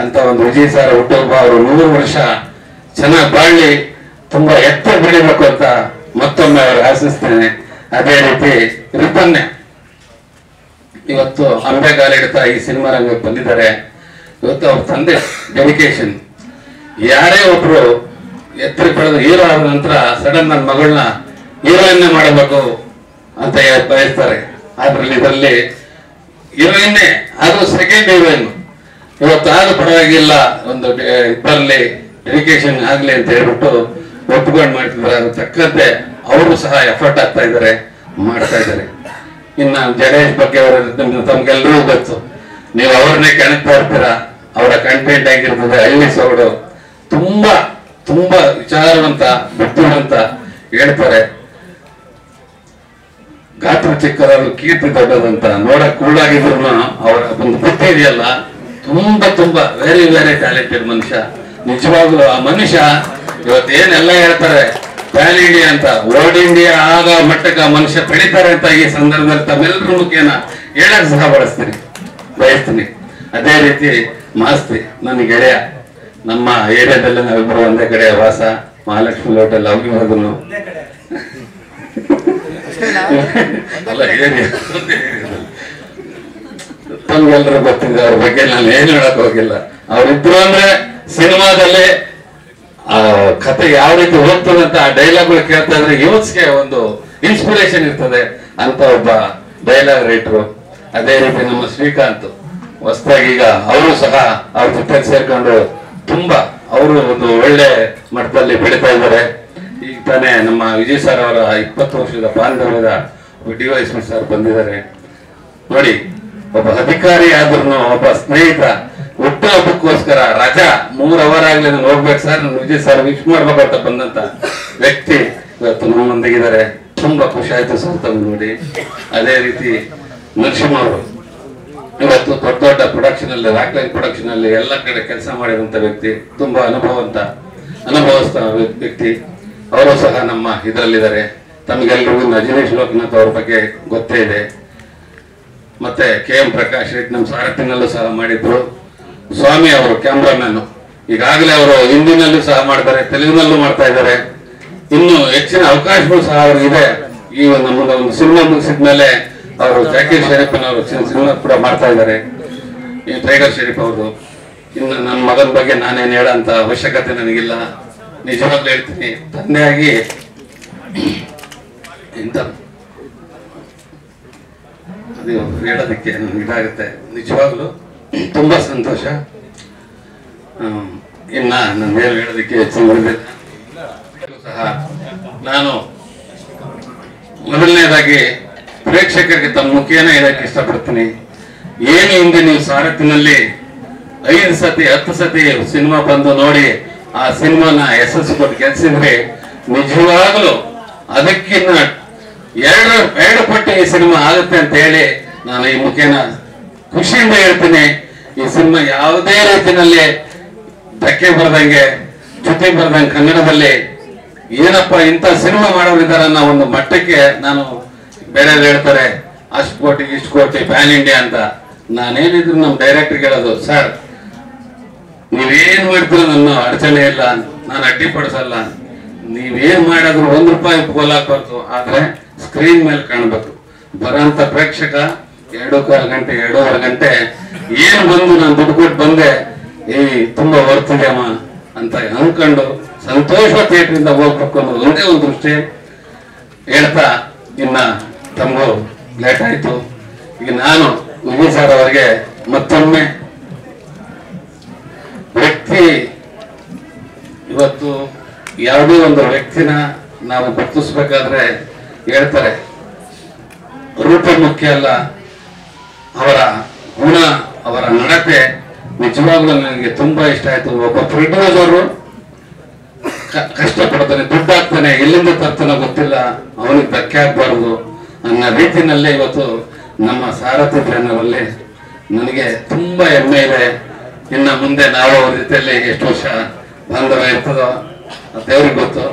ಅಂತ ಒಂದು ವಿಜಯ್ ಸರ್ ಹುಟ್ಟುಹಬ್ಬ, ಅವರು 100 ವರ್ಷ ಚೆನ್ನಾಗಿ ಬಾಳ್ಲಿ, ತುಂಬಾ ಎತ್ತರ ಬೆಳಿಬೇಕು ಅಂತ ಮತ್ತೊಮ್ಮೆ ಅವರು ಆಶಿಸ್ತೇನೆ. ಅದೇ ರೀತಿ ರಿಪನ್ನೆ ಇವತ್ತು ಅಂಬೆಗಾಲ ಇಡ್ತಾ ಈ ಸಿನಿಮಾ ರಂಗಕ್ಕೆ ಬಂದಿದ್ದಾರೆ. ಇವತ್ತು ಅವ್ರ ತಂದೆ ಡೆಡಿಕೇಶನ್, ಯಾರೇ ಒಬ್ರು ಎತ್ತರ ಬೆಳೆದು ಹೀರೋ ಆದ ನಂತರ ಸಡನ್ ನನ್ನ ಮಗಳನ್ನ ಹೀರೋಯಿನ್ನೇ ಮಾಡಬೇಕು ಅಂತ ಬಯಸ್ತಾರೆ. ಅದ್ರಲ್ಲಿ ಇದರಲ್ಲಿ ಹೀರೋಯಿನ್ನೇ, ಅದು ಸೆಕೆಂಡ್ ಹೀರೋಯಿನ್. ಇವತ್ತು ಆದ್ರೂ ಪರವಾಗಿಲ್ಲ, ಒಂದು ಇದರಲ್ಲಿ ಡೆಡಿಕೇಶನ್ ಆಗ್ಲಿ ಅಂತ ಹೇಳ್ಬಿಟ್ಟು ಒಪ್ಪಿಕೊಂಡು ಮಾಡ್ತಿದ್ದಾರೆ. ಅದ್ರ ತಕ್ಕಂತೆ ಅವರು ಸಹ ಎಫರ್ಟ್ ಆಗ್ತಾ ಇದ್ದಾರೆ, ಮಾಡ್ತಾ ಇದ್ದಾರೆ. ಇನ್ನ ಜಡೇಶ್ ಬಗ್ಗೆ ತಮ್ಗೆಲ್ಲರೂ ಗೊತ್ತು, ನೀವು ಅವ್ರನ್ನೇ ಕೆಣಕ್ತಾ ಇರ್ತೀರಾ. ಅವರ ಕಂಟೆಂಟ್ ಆಗಿರ್ತದೆ ಹಳ್ಳಿ ಸೊಗಡು, ತುಂಬಾ ತುಂಬಾ ವಿಚಾರವಂತ, ಬುದ್ಧಿವಂತ, ಹೇಳ್ತಾರೆ. ಗಾತ್ರ ಚಿಕ್ಕದಾದ್ರು ಕೀರ್ತಿ ದೊಡ್ಡದಂತ. ನೋಡಕ್ ಕುಳ್ಳಾಗಿದ್ರು ಅವರ ಒಂದು ಬುದ್ಧಿ ಇದೆಯಲ್ಲ, ತುಂಬಾ ತುಂಬಾ ವೆರಿ ವೆರಿ ಟ್ಯಾಲೆಂಟೆಡ್ ಮನುಷ್ಯ. ನಿಜವಾಗ್ಲೂ ಆ ಮನುಷ್ಯ ಇವತ್ತೇನೆಲ್ಲ ಹೇಳ್ತಾರೆ ಪ್ಯಾನ್ ಇಂಡಿಯಾ ಅಂತ, ವರ್ಲ್ಡ್ ಇಂಡಿಯಾ ಆಗ ಮಟ್ಟಕ್ಕೆ ಆ ಮನುಷ್ಯ ಬೆಳಿತಾರೆ ಅಂತ ಈ ಸಂದರ್ಭದಲ್ಲಿ ತಮ್ಮೆಲ್ಲರ ಮುಖೇನ ಹೇಳಕ್ ಸಹ ಬಯಸ್ತೀನಿ. ಅದೇ ರೀತಿ ಮಾಸ್ತಿ ನನ್ನ ಗೆಳೆಯ, ನಮ್ಮ ಏರಿಯಾದಲ್ಲಿ ನಾವಿಬ್ಬರು ಒಂದೇ ಕಡೆ ವಾಸ, ಮಹಾಲಕ್ಷ್ಮಿ ಹೋಟೆಲ್ ಅವ್ರಿಗೂ ಅಲ್ಲ ಏರಿಯಾ ತಮ್ಗೆಲ್ಲರೂ ಗೊತ್ತಿದೆ. ಅವ್ರ ಬಗ್ಗೆ ನಾನು ಏನು ಹೇಳಕ್ ಹೋಗಿಲ್ಲ. ಅವ್ರಿದ್ರು ಅಂದ್ರೆ ಸಿನಿಮಾದಲ್ಲಿ ಆ ಕತೆ ಯಾವ ರೀತಿ ಹೋಗ್ತದೆ ಅಂತ ಆ ಡೈಲಾಗ್ಗಳು ಕೇಳ್ತಾ ಇದ್ರೆ ಯೂತ್ಸ್ಗೆ ಒಂದು ಇನ್ಸ್ಪಿರೇಷನ್ ಇರ್ತದೆ ಅಂತ ಒಬ್ಬ ಡೈಲಾಗ್ ರೈಟರು. ಅದೇ ರೀತಿ ನಮ್ಮ ಶ್ರೀಕಾಂತ್ ಹೊಸದಾಗಿ ಈಗ ಅವರು ಸಹ ಅವ್ರ ಜೊತೆ ಸೇರ್ಕೊಂಡು ತುಂಬಾ ಅವರು ಒಂದು ಒಳ್ಳೆ ಮಟ್ಟದಲ್ಲಿ ಬೆಳೀತಾ ಇದ್ದಾರೆ. ಈಗ ತಾನೇ ನಮ್ಮ ವಿಜಯ್ ಸರ್ ಅವರ 20 ವರ್ಷದ ಬಾಂಧವ್ಯದ ಡಿವೈಎಸ್ಪಿ ಸರ್ ಬಂದಿದ್ದಾರೆ. ನೋಡಿ, ಒಬ್ಬ ಅಧಿಕಾರಿ ಆದ್ರೂ ಒಬ್ಬ ಸ್ನೇಹಿತ ಹುಟ್ಟುಹಬ್ಬಕ್ಕೋಸ್ಕರ ರಜಾ 3 ಅವರ್ ಆಗ್ಲಿ ನಾನು ಹೋಗ್ಬೇಕು ಸರ್, ವಿಜಯ್ ಸರ್ ವಿಶ್ ಮಾಡ್ಬೇಕಂತ ಬಂದಂತ ವ್ಯಕ್ತಿ ಇವತ್ತು ನಮ್ಮೊಂದಿಗಿದ್ದಾರೆ. ತುಂಬಾ ಖುಷಿ ಆಯ್ತು ಸರ್ ತಮ್ಮ ನೋಡಿ. ಅದೇ ರೀತಿ ನರಸಿಂಹ ಅವರು ಇವತ್ತು ದೊಡ್ಡ ದೊಡ್ಡ ಪ್ರೊಡಕ್ಷನ್ ಅಲ್ಲಿ, ರಾಕ್ಲೈನ್ ಪ್ರೊಡಕ್ಷನ್ ಅಲ್ಲಿ ಎಲ್ಲ ಕಡೆ ಕೆಲಸ ಮಾಡಿದಂತ ವ್ಯಕ್ತಿ, ತುಂಬಾ ಅನುಭವಸ್ಥ ವ್ಯಕ್ತಿ. ಅವರು ಸಹ ನಮ್ಮ ಇದರಲ್ಲಿದ್ದಾರೆ. ತಮಗೆಲ್ಲರಿಗೂ ನಜನೇಶ್ ಲೋಕನಾಥ್ ಅವ್ರ ಬಗ್ಗೆ ಗೊತ್ತೇ ಇದೆ. ಮತ್ತೆ KM ಪ್ರಕಾಶ್ ರೆಡ್ಡಿ ನಮ್ಮ ಸಾರಥಿನಲ್ಲೂ ಸಹ ಮಾಡಿದ್ರು. ಸ್ವಾಮಿ ಅವರು ಕ್ಯಾಮ್ರಾಮ್ಯಾನ್, ಈಗಾಗಲೇ ಅವರು ಹಿಂದಿನಲ್ಲೂ ಸಹ ಮಾಡ್ತಾರೆ, ತೆಲುಗಿನಲ್ಲೂ ಮಾಡ್ತಾ ಇದ್ದಾರೆ. ಇನ್ನು ಹೆಚ್ಚಿನ ಅವಕಾಶಗಳು ಸಹ ಅವ್ರಿಗಿದೆ. ಈ ನಮ್ಮದ ಒಂದು ಸಿನಿಮಾ ಮುಗಿಸಿದ ಮೇಲೆ ಅವರು ಜಾಕೀರ್ ಶರೀಫ್ನವರು ಸಿನಿಮಾ ಕೂಡ ಮಾಡ್ತಾ ಇದ್ದಾರೆ, ಈ ಟೈಗರ್ ಶರೀಫ್ ಅವರು. ಇನ್ನು ನನ್ನ ಮಗನ ಬಗ್ಗೆ ನಾನೇನು ಹೇಳೋಂತ ಅವಶ್ಯಕತೆ ನನಗಿಲ್ಲ. ನಿಜವಾಗ್ಲೂ ಹೇಳ್ತೀನಿ, ತಂದೆಯಾಗಿ ಇಂಥ ಅದು ಹೇಳೋದಕ್ಕೆ ನನಗೆ ಇದಾಗುತ್ತೆ. ನಿಜವಾಗ್ಲೂ ತುಂಬಾ ಸಂತೋಷ. ಇನ್ನ ನನ್ನ ಮೇಲೆ ಹೇಳೋದಕ್ಕೆ ಹೆಚ್ಚು ಸಹ ನಾನು ಮೊದಲನೇದಾಗಿ ಪ್ರೇಕ್ಷಕರಿಗೆ ತಮ್ಮ ಮುಖೇನ ಹೇಳಕ್ಕೆ ಇಷ್ಟಪಡ್ತೀನಿ. ಏನು ಹಿಂದೆ ನೀವು ಸಾರಥಿನಲ್ಲಿ 5 ಸತಿ 10 ಸತಿ ಸಿನಿಮಾ ಬಂದು ನೋಡಿ ಆ ಸಿನಿಮಾನ ಯಶಸ್ಸು ಕೊಟ್ಟು ಗೆಲ್ಸಿದ್ರೆ, ನಿಜವಾಗ್ಲೂ ಅದಕ್ಕಿನ್ನ 2 ಪಟ್ಟು ಈ ಸಿನಿಮಾ ಆಗುತ್ತೆ ಅಂತ ಹೇಳಿ ನಾನು ಈ ಮುಖೇನ ಖುಷಿಯಿಂದ ಹೇಳ್ತೀನಿ. ಈ ಸಿನಿಮಾ ಯಾವುದೇ ರೀತಿಯಲ್ಲಿ ಧಕ್ಕೆ ಬರ್ದಂಗೆ, ಚ್ಯುತಿ ಬರ್ದಂಗೆ ಕನ್ನಡದಲ್ಲಿ ಏನಪ್ಪ ಇಂಥ ಸಿನಿಮಾ ಮಾಡೋರಿದ್ದಾರೆ ಅನ್ನೋ ಒಂದು ಮಟ್ಟಕ್ಕೆ ನಾನು, ಬೇರೆ ಹೇಳ್ತಾರೆ ಅಷ್ಟು ಕೋಟಿ ಇಷ್ಟು ಕೋಟಿ ಪ್ಯಾನ್ ಇಂಡಿಯಾ ಅಂತ. ನಾನೇನಿದ್ರು ನಮ್ಮ ಡೈರೆಕ್ಟರ್ ಹೇಳೋದು, ಸರ್ ನೀವೇನ್ ಮಾಡ್ತೀರೋ ನನ್ನ ಅಡಚಣೆ ಇಲ್ಲ, ನಾನು ಅಡ್ಡಿಪಡಿಸಲ್ಲ, ನೀವೇನ್ ಮಾಡಿದ್ರು 1 ರೂಪಾಯಿ ಪೋಲಾಕ್ಬಾರ್ದು, ಆದ್ರೆ ಸ್ಕ್ರೀನ್ ಮೇಲೆ ಕಾಣ್ಬೇಕು. ಬರೋಂಥ ಪ್ರೇಕ್ಷಕ 2.25 ಗಂಟೆ 2.5 ಗಂಟೆ ಏನ್ ಬಂದು ನಾನು ದುಡ್ಡು ಕೊಟ್ಟು ಬಂದೆ, ತುಂಬಾ ಬರ್ತಿದ್ಯಮ್ಮ ಅಂತ ಅನ್ಕೊಂಡು ಸಂತೋಷ ಥಿಯೇಟ್ರಿಂದ ಹೋಗ್ಬೇಕು ಅನ್ನೋದು ಒಂದೇ ಒಂದು ದೃಷ್ಟಿ. ಹೇಳ್ತಾ ಇನ್ನ ತಮಗೂ ಲೇಟ್ ಆಯಿತು. ಈಗ ನಾನು ವಿಜಯ್ ಸರ್ ಅವರಿಗೆ ಮತ್ತೊಮ್ಮೆ ವ್ಯಕ್ತಿ ಇವತ್ತು ಯಾವುದೇ ಒಂದು ವ್ಯಕ್ತಿನ ನಾವು ಗುರುತಿಸ್ಬೇಕಾದ್ರೆ ಹೇಳ್ತಾರೆ ರೂಪ ಮುಖ್ಯ ಅಲ್ಲ, ಅವರ ಗುಣ, ಅವರ ನಡತೆ ನಿಜವಾಗ್ಲೂ ನನಗೆ ತುಂಬಾ ಇಷ್ಟ ಆಯ್ತು. ಒಬ್ಬ ಪ್ರೊಡ್ಯೂಸರು ಕಷ್ಟಪಡ್ತಾನೆ, ದುಡ್ಡು ಹಾಕ್ತಾನೆ, ಎಲ್ಲಿಂದ ತರ್ತಾನೋ ಗೊತ್ತಿಲ್ಲ, ಅವನಿಗೆ ಧಕ್ಕೆ ಆಗ್ಬಾರ್ದು ಅನ್ನೋ ರೀತಿನಲ್ಲೇ ಇವತ್ತು ನಮ್ಮ ಸಾರಥಿ ಚಾನಲ್ ಅಲ್ಲಿ ನನಗೆ ತುಂಬಾ ಹೆಮ್ಮೆ ಇದೆ. ಇನ್ನು ಮುಂದೆ ನಾವು ಅವ್ರ ಜೊತೆಯಲ್ಲಿ ಎಷ್ಟು ವರ್ಷ ಬಾಂಧವ್ಯ ಇರ್ತದೋ ದೇವ್ರಿಗೆ ಗೊತ್ತು.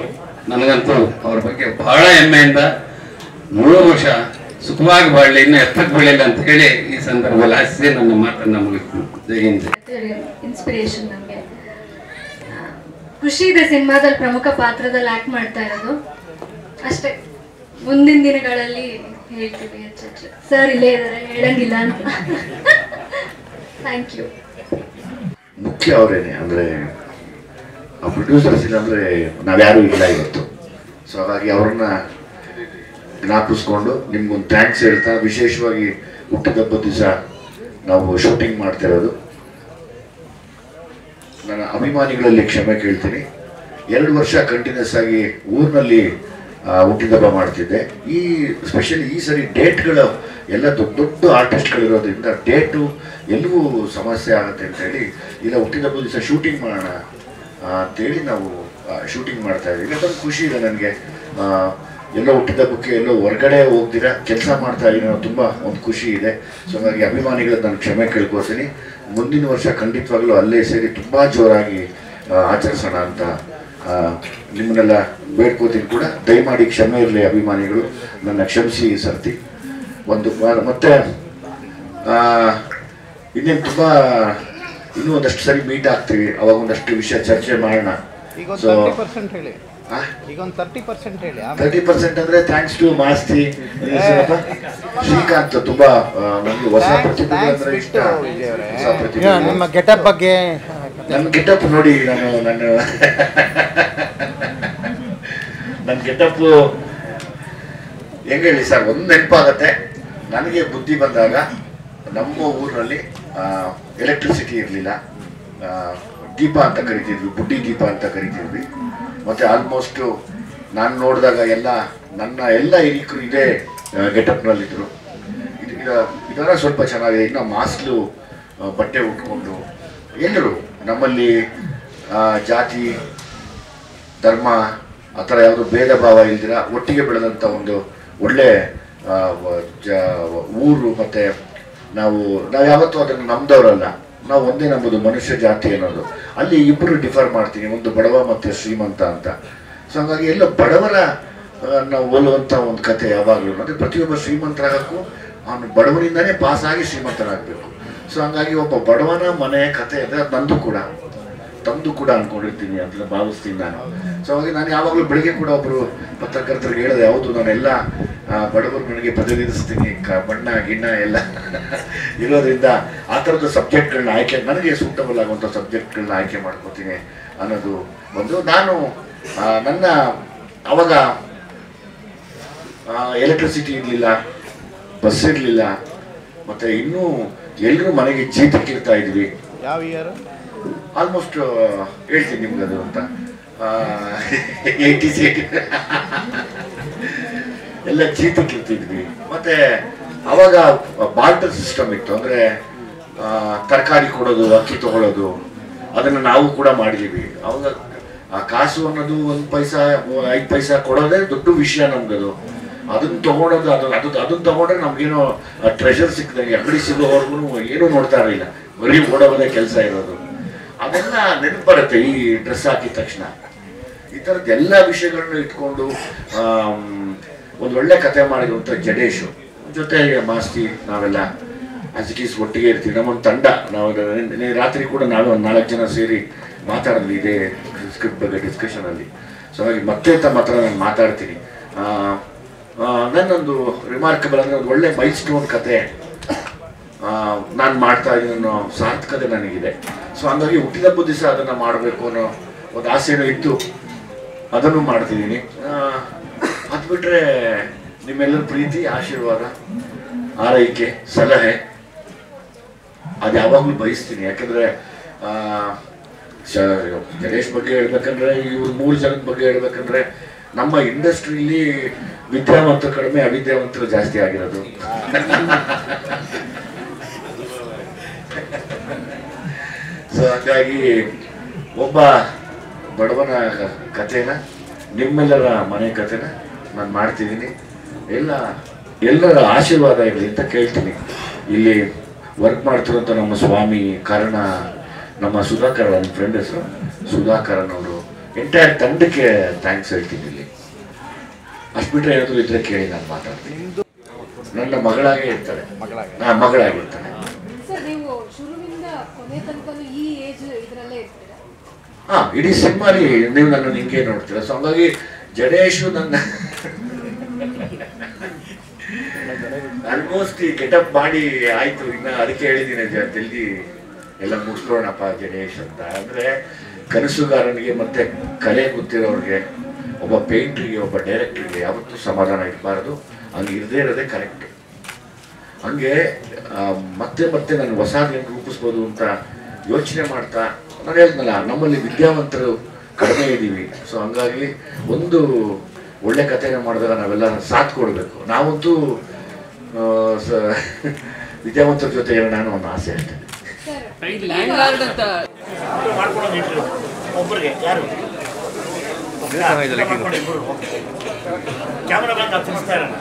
ನನಗಂತೂ ಅವ್ರ ಬಗ್ಗೆ ಬಹಳ ಹೆಮ್ಮೆಯಿಂದ 3 ವರ್ಷ ಸುಖವಾಗಿ ಬಾಳಲಿ, ಇನ್ನು ಎತ್ತಕ್ಕೆ ಬೆಳೆಯಲ್ಲ ಅಂತ ಹೇಳಿ ಈ ಸಂದರ್ಭದಲ್ಲಿ ಆಶಿಸಿ ನನ್ನ ಮಾತನ್ನ ಮುಗಿಸ್ತೀನಿ. ಜೈ ಹಿಂದ್. ಇನ್ಸ್ಪಿರೇಷನ್ ನಮಗೆ ಖುಷಿ ಇದೆ ಸಿನಿಮಾದಲ್ಲಿ ಪ್ರಮುಖ ಪಾತ್ರದಲ್ಲಿ ಆಕ್ಟ್ ಮಾಡ್ತಾ ಇರೋದು. ಅಷ್ಟೇ, ಮುಂದಿನ ದಿನಗಳಲ್ಲಿ ಹೇಳ್ತೀವಿ ಹೆಚ್ಚು. ಸರ್ ಇಲ್ಲೇ ಇದ್ದಾರೆ, ಹೇಳಂಗಿಲ್ಲ ಅಂತ. Thank you. ಮುಖ್ಯ ಅವರೇನೆ, ಅಂದರೆ ಆ ಪ್ರೊಡ್ಯೂಸರ್ಸ್ ಇಲ್ಲ ಅಂದರೆ ನಾವ್ಯಾರೂ ಇಲ್ಲ ಇವತ್ತು. ಸೊ ಹಾಗಾಗಿ ಅವ್ರನ್ನ ಜ್ಞಾಪಿಸ್ಕೊಂಡು ನಿಮ್ಗೊಂದು ಥ್ಯಾಂಕ್ಸ್ ಹೇಳ್ತಾ, ವಿಶೇಷವಾಗಿ ಹುಟ್ಟಿದಬ್ಬದ ದಿವಸ ನಾವು ಶೂಟಿಂಗ್ ಮಾಡ್ತಿರೋದು, ನನ್ನ ಅಭಿಮಾನಿಗಳಲ್ಲಿ ಕ್ಷಮೆ ಕೇಳ್ತೀನಿ. 2 ವರ್ಷ ಕಂಟಿನ್ಯೂಸ್ ಆಗಿ ಊರಿನಲ್ಲಿ ಹುಟ್ಟಿದಬ್ಬ ಮಾಡ್ತಿದ್ದೆ. ಈ ಸ್ಪೆಷಲಿ ಈ ಸರಿ ಡೇಟ್ಗಳು ಎಲ್ಲ ದೊಡ್ಡ ದೊಡ್ಡ ಆರ್ಟಿಸ್ಟ್ಗಳಿರೋದ್ರಿಂದ ಡೇಟು ಎಲ್ಲವೂ ಸಮಸ್ಯೆ ಆಗುತ್ತೆ ಅಂತೇಳಿ ಇಲ್ಲ ಹುಟ್ಟಿದಬ್ಬದ ದಿವಸ ಶೂಟಿಂಗ್ ಮಾಡೋಣ ಅಂತೇಳಿ ನಾವು ಶೂಟಿಂಗ್ ಮಾಡ್ತಾ ಇದ್ದೀವಿ. ಅದೊಂದು ಖುಷಿ ಇದೆ ನನಗೆ. ಎಲ್ಲೋ ಹುಟ್ಟಿದಬ್ಬಕ್ಕೆ ಎಲ್ಲೋ ಹೊರಗಡೆ ಹೋಗ್ದಿರ ಕೆಲಸ ಮಾಡ್ತಾ ಇದ್ದೀನಿ ಅನ್ನೋ ತುಂಬ ಒಂದು ಖುಷಿ ಇದೆ. ಸೊ ಹಾಗಾಗಿ ಅಭಿಮಾನಿಗಳಿಗೆ ನಾನು ಕ್ಷಮೆ ಕೇಳ್ಕೊಳ್ತೀನಿ. ಮುಂದಿನ ವರ್ಷ ಖಂಡಿತವಾಗ್ಲೂ ಅಲ್ಲೇ ಸೇರಿ ತುಂಬ ಜೋರಾಗಿ ಆಚರಿಸೋಣ ಅಂತ ನಿಮ್ಮನ್ನೆಲ್ಲ ಬೇಡ್ಕೋತೀನಿ ಕೂಡ. ದಯಮಾಡಿ ಕ್ಷಮೆ ಇರಲಿ ಅಭಿಮಾನಿಗಳು, ನನ್ನ ಕ್ಷಮಿಸಿ ಈ ಸರ್ತಿ. ಒಂದು ಮತ್ತೆ ಇನ್ನೇನು ತುಂಬ ಇನ್ನೂ ಒಂದಷ್ಟು ಸರಿ ಮೀಟ್ ಆಗ್ತೀವಿ, ಅವಾಗ ಒಂದಷ್ಟು ವಿಷಯ ಚರ್ಚೆ ಮಾಡೋಣ. ಸೊ ಹೇಳಿ, ಈಗ ಒಂದು 30% ಹೇಳಿ. 30% ಅಂದ್ರೆ ಥ್ಯಾಂಕ್ಸ್ ಟು ಮಾಸ್ತಿ ಶ್ರೀಕಾಂತ್. ತುಂಬಾ ನನಗೆ ಹೊಸ ಪ್ರತಿಭೆ ಅಂದ್ರೆ ಇಷ್ಟ. ನಿಮ್ಮ ಗೆಟಪ್ ಬಗ್ಗೆ ನನ್ನ ಗೆಟಪ್ ನೋಡಿ, ನನ್ನ ಗೆಟಪ್ ಹೆಂಗೆ ಹೇಳಿ ಸರ್, ಒಂದು ನೆನಪಾಗತ್ತೆ. ನನಗೆ ಬುದ್ಧಿ ಬಂದಾಗ ನಮ್ಮ ಊರಿನಲ್ಲಿ ಎಲೆಕ್ಟ್ರಿಸಿಟಿ ಇರಲಿಲ್ಲ. ದೀಪ ಅಂತ ಕರಿತಿದ್ವಿ, ಬುಡ್ಡಿ ದೀಪ ಅಂತ ಕರಿತಿದ್ವಿ. ಮತ್ತು ಆಲ್ಮೋಸ್ಟು ನಾನು ನೋಡಿದಾಗ ನನ್ನ ಎಲ್ಲ ಹಿರಿಕರು ಇದೇ ಗೆಟಪ್ನಲ್ಲಿದ್ದರು. ಇದರ ಸ್ವಲ್ಪ ಚೆನ್ನಾಗಿದೆ. ಇನ್ನು ಮಾಸ್ಲು ಬಟ್ಟೆ ಉಟ್ಕೊಂಡು ಎಲ್ಲರೂ ನಮ್ಮಲ್ಲಿ ಜಾತಿ ಧರ್ಮ ಆ ಥರ ಯಾವುದು ಭೇದ ಭಾವ ಇಲ್ದಿರ ಒಟ್ಟಿಗೆ ಬೆಳೆದಂಥ ಒಂದು ಒಳ್ಳೆ ಊರು. ಮತ್ತು ನಾವು ಯಾವತ್ತೂ ಅದನ್ನು ನಂಬದವರಲ್ಲ, ನಾವು ಒಂದೇ ನಂಬೋದು ಮನುಷ್ಯ ಜಾತಿ ಅನ್ನೋದು. ಅಲ್ಲಿ ಇಬ್ಬರು ಡಿಫರ್ ಮಾಡ್ತೀನಿ, ಒಂದು ಬಡವ ಮತ್ತು ಶ್ರೀಮಂತ ಅಂತ. ಸೊ ಹಾಗಾಗಿ ಎಲ್ಲ ಬಡವರ ನಾವು ಹೋಲುವಂಥ ಒಂದು ಕತೆ ಯಾವಾಗಲೂ. ಅಂದರೆ ಪ್ರತಿಯೊಬ್ಬ ಶ್ರೀಮಂತರಾಗಕ್ಕೂ ಅವನು ಬಡವನಿಂದನೇ ಪಾಸಾಗಿ ಶ್ರೀಮಂತನಾಗಬೇಕು. ಸೊ ಹಂಗಾಗಿ ಒಬ್ಬ ಬಡವನ ಮನೆ ಕತೆ ಅಂದರೆ ಅದು ತಮ್ಮದು ಕೂಡ ಅಂದ್ಕೊಂಡಿರ್ತೀನಿ ಅಂತ ಭಾವಿಸ್ತೀನಿ ನಾನು. ಸೊ ಹಾಗಾಗಿ ನಾನು ಯಾವಾಗಲೂ ಬೆಳಿಗ್ಗೆ ಕೂಡ ಒಬ್ಬರು ಪತ್ರಕರ್ತರಿಗೆ ಹೇಳಿದೆ, ಹೌದು ನಾನೆಲ್ಲ ಬಡವರು ನನಗೆ ಪ್ರತಿನಿಧಿಸ್ತೀನಿ, ಬಣ್ಣ ಗಿಣ್ಣ ಎಲ್ಲ ಇರೋದ್ರಿಂದ ಆ ಥರದ ಸಬ್ಜೆಕ್ಟ್ಗಳನ್ನ ಆಯ್ಕೆ, ನನಗೆ ಸೂಟಬಲ್ ಆಗುವಂಥ ಸಬ್ಜೆಕ್ಟ್ಗಳನ್ನ ಆಯ್ಕೆ ಮಾಡ್ಕೋತೀನಿ ಅನ್ನೋದು ಒಂದು. ನಾನು ನನ್ನ ಅವಾಗ ಎಲೆಕ್ಟ್ರಿಸಿಟಿ ಇರಲಿಲ್ಲ, ಬಸ್ ಇರಲಿಲ್ಲ, ಮತ್ತು ಇನ್ನೂ ಎಲ್ಲರೂ ಮನೆಗೆ ಜೀತಕ್ಕಿರ್ತಾ ಇದ್ವಿ. ಯಾವ ಇಯರ್? ಆಲ್ಮೋಸ್ಟ್ ಹೇಳ್ತೀನಿ ನಿಮ್ಗೆ ಅದು ಅಂತ 80s ಎಲ್ಲ ಜೀತಕ್ಕಿರ್ತಿದ್ವಿ. ಮತ್ತು ಅವಾಗ ಬಾರ್ಟರ್ ಸಿಸ್ಟಮ್ ಇತ್ತು. ಅಂದರೆ ತರಕಾರಿ ಕೊಡೋದು, ಅಕ್ಕಿ ತಗೊಳ್ಳೋದು, ಅದನ್ನು ನಾವು ಕೂಡ ಮಾಡಿದ್ದೀವಿ. ಅವಾಗ ಆ ಕಾಸು ಅನ್ನೋದು 1 ಪೈಸಾ 5 ಪೈಸಾ ಕೊಡೋದೇ ದೊಡ್ಡ ವಿಷಯ ನಮ್ಗದು. ಅದನ್ನು ತಗೊಳೋದು, ಅದನ್ನು ತಗೊಂಡ್ರೆ ನಮ್ಗೇನೋ ಟ್ರೆಷರ್ ಸಿಕ್ಕಿದಂಗೆ. ಅಂಗಡಿ ಸಿಗೋವರೆಗೂ ಏನೂ ನೋಡ್ತಾ ಇರಲಿಲ್ಲ, ಬರೀ ಓಡೋದೇ ಕೆಲಸ ಇರೋದು. ಅದೆಲ್ಲ ನೆನಪು ಬರುತ್ತೆ ಈ ಡ್ರೆಸ್ ಹಾಕಿದ ತಕ್ಷಣ. ಈ ಥರದ್ದು ಎಲ್ಲ ವಿಷಯಗಳನ್ನ ಇಟ್ಕೊಂಡು ಒಂದು ಒಳ್ಳೆ ಕತೆ ಮಾಡಿರುವಂಥ ಜಡೇಶು ಜೊತೆಗೆ ಮಾಸ್ತಿ, ನಾವೆಲ್ಲ ಅಜಿಕೀಸ್ ಒಟ್ಟಿಗೆ ಇರ್ತೀವಿ. ನಮ್ಮೊಂದು ತಂಡ. ನಾವು ರಾತ್ರಿ ಕೂಡ ನಾವೇ ಒಂದು 4 ಜನ ಸೇರಿ ಮಾತಾಡೋದು ಇದೇ ಸ್ಕ್ರಿಪ್ಟ್ ಬಗ್ಗೆ ಡಿಸ್ಕಷನಲ್ಲಿ. ಸೊ ಹಾಗಾಗಿ ಮತ್ತೆ ತಮ್ಮ ಹತ್ರ ನಾನು ಮಾತಾಡ್ತೀನಿ. ನನ್ನೊಂದು ರಿಮಾರ್ಕಬಲ್ ಅಂದರೆ ಒಂದು ಒಳ್ಳೆ ಮೈಲ್ ಸ್ಟೋನ್ ಕತೆ ನಾನು ಮಾಡ್ತಾ ಇದ್ದೀನಿ ಅನ್ನೋ ಸಾರ್ಥಕತೆ ನನಗಿದೆ. ಸೊ ಹಂಗಾಗಿ ಹುಟ್ಟಿದಬ್ಬದ ದಿವಸ ಅದನ್ನು ಮಾಡಬೇಕು ಅನ್ನೋ ಒಂದು ಆಸೆನೂ ಇತ್ತು, ಅದನ್ನು ಮಾಡ್ತಿದ್ದೀನಿ. ಅದು ಅದು ಬಿಟ್ರೆ ನಿಮ್ಮೆಲ್ಲರ ಪ್ರೀತಿ, ಆಶೀರ್ವಾದ, ಆರೈಕೆ, ಸಲಹೆ ಅದು ಯಾವಾಗಲೂ ಬಯಸ್ತೀನಿ. ಯಾಕಂದ್ರೆ ಗಣೇಶ್ ಬಗ್ಗೆ ಹೇಳ್ಬೇಕಂದ್ರೆ, ಇವ್ರು 3 ಜನದ ಬಗ್ಗೆ ಹೇಳ್ಬೇಕಂದ್ರೆ, ನಮ್ಮ ಇಂಡಸ್ಟ್ರಿಲಿ ವಿದ್ಯಾವಂತರು ಕಡಿಮೆ, ಅವಿದ್ಯಾವಂತರು ಜಾಸ್ತಿ ಆಗಿರೋದು. ಸೊ ಹಾಗಾಗಿ ಒಬ್ಬ ಬಡವನ ಕಥೆನ, ನಿಮ್ಮೆಲ್ಲರ ಮನೆ ಕಥೆನ ನಾನು ಮಾಡ್ತಿದ್ದೀನಿ. ಎಲ್ಲರ ಆಶೀರ್ವಾದ ಇರಲಿ ಅಂತ ಕೇಳ್ತೀನಿ. ಇಲ್ಲಿ ವರ್ಕ್ ಮಾಡ್ತಿರೋಂಥ ನಮ್ಮ ಸ್ವಾಮಿ ಕರ್ಣ, ನಮ್ಮ ಸುಧಾಕರ್, ನನ್ನ ಫ್ರೆಂಡ್ ಹೆಸರು ಸುಧಾಕರನ್ ಅವರು, ಎಂಟೈರ್ ತಂಡಕ್ಕೆ ಥ್ಯಾಂಕ್ಸ್ ಹೇಳ್ತೀನಿ. ಇಲ್ಲಿ ಅಷ್ಟು ಬಿಟ್ಟರೆ ಏನಾದರೂ ಇದ್ರೆ ಕೇಳಿ ನಾನು ಮಾತಾಡ್ತೀನಿ. ನನ್ನ ಮಗಳಾಗೇ ಇರ್ತಾಳೆ, ಮಗಳಾಗಿರ್ತಾಳೆ. ಇಡೀ ಸಿನಿಮಾಲಿ ನೀವು ನನ್ನ ಹಿಂಗೆ ನೋಡ್ತೀರ. ಸೊ ಹಂಗಾಗಿ ಜಡೇಶು ನನ್ನ ಆಲ್ಮೋಸ್ಟ್ ಈ ಗೆಟಪ್ ಮಾಡಿ ಆಯ್ತು. ಇನ್ನು ಅದಕ್ಕೆ ಹೇಳಿದ್ದೀನಿ, ಜಲ್ದಿ ಎಲ್ಲ ಮುಗಿಸ್ಕೊಳ್ಳೋಣಪ್ಪ ಜಡೇಶ್ ಅಂತ. ಅಂದ್ರೆ ಕನಸುಗಾರನಿಗೆ ಮತ್ತೆ ಕಲೆ ಗೊತ್ತಿರೋರಿಗೆ, ಒಬ್ಬ ಪೇಂಟ್ರಿಗೆ, ಒಬ್ಬ ಡೈರೆಕ್ಟ್ರಿಗೆ ಯಾವತ್ತೂ ಸಮಾಧಾನ ಇರಬಾರ್ದು. ಹಂಗೆ ಇರದೇ ಇರೋದೇ ಕರೆಕ್ಟ್. ಹಂಗೆ ಮತ್ತೆ ಮತ್ತೆ ನಾನು ಹೊಸದೇನು ರೂಪಿಸ್ಬೋದು ಅಂತ ಯೋಚನೆ ಮಾಡ್ತಾ, ನಾನು ಹೇಳಿದ್ನಲ್ಲ, ನಮ್ಮಲ್ಲಿ ವಿದ್ಯಾವಂತರು ಕಡಿಮೆ ಇದ್ದೀವಿ. ಸೊ ಹಂಗಾಗಿ ಒಂದು ಒಳ್ಳೆ ಕಥೆನ ಮಾಡಿದಾಗ ನಾವೆಲ್ಲ ಸಾಥ್ ಕೊಡಬೇಕು. ನಾವಂತೂ ವಿದ್ಯಾವಂತರ ಜೊತೆ ಇರೋಣ ಅನ್ನೋ ಒಂದು ಆಸೆ ಅಷ್ಟೇ. ಒಬ್ಬರಿಗೆ ಯಾರು ಕ್ಯಾಮರಾ ಬಂದು ತಿಳಿಸ್ತಾ ಇರೋಣ.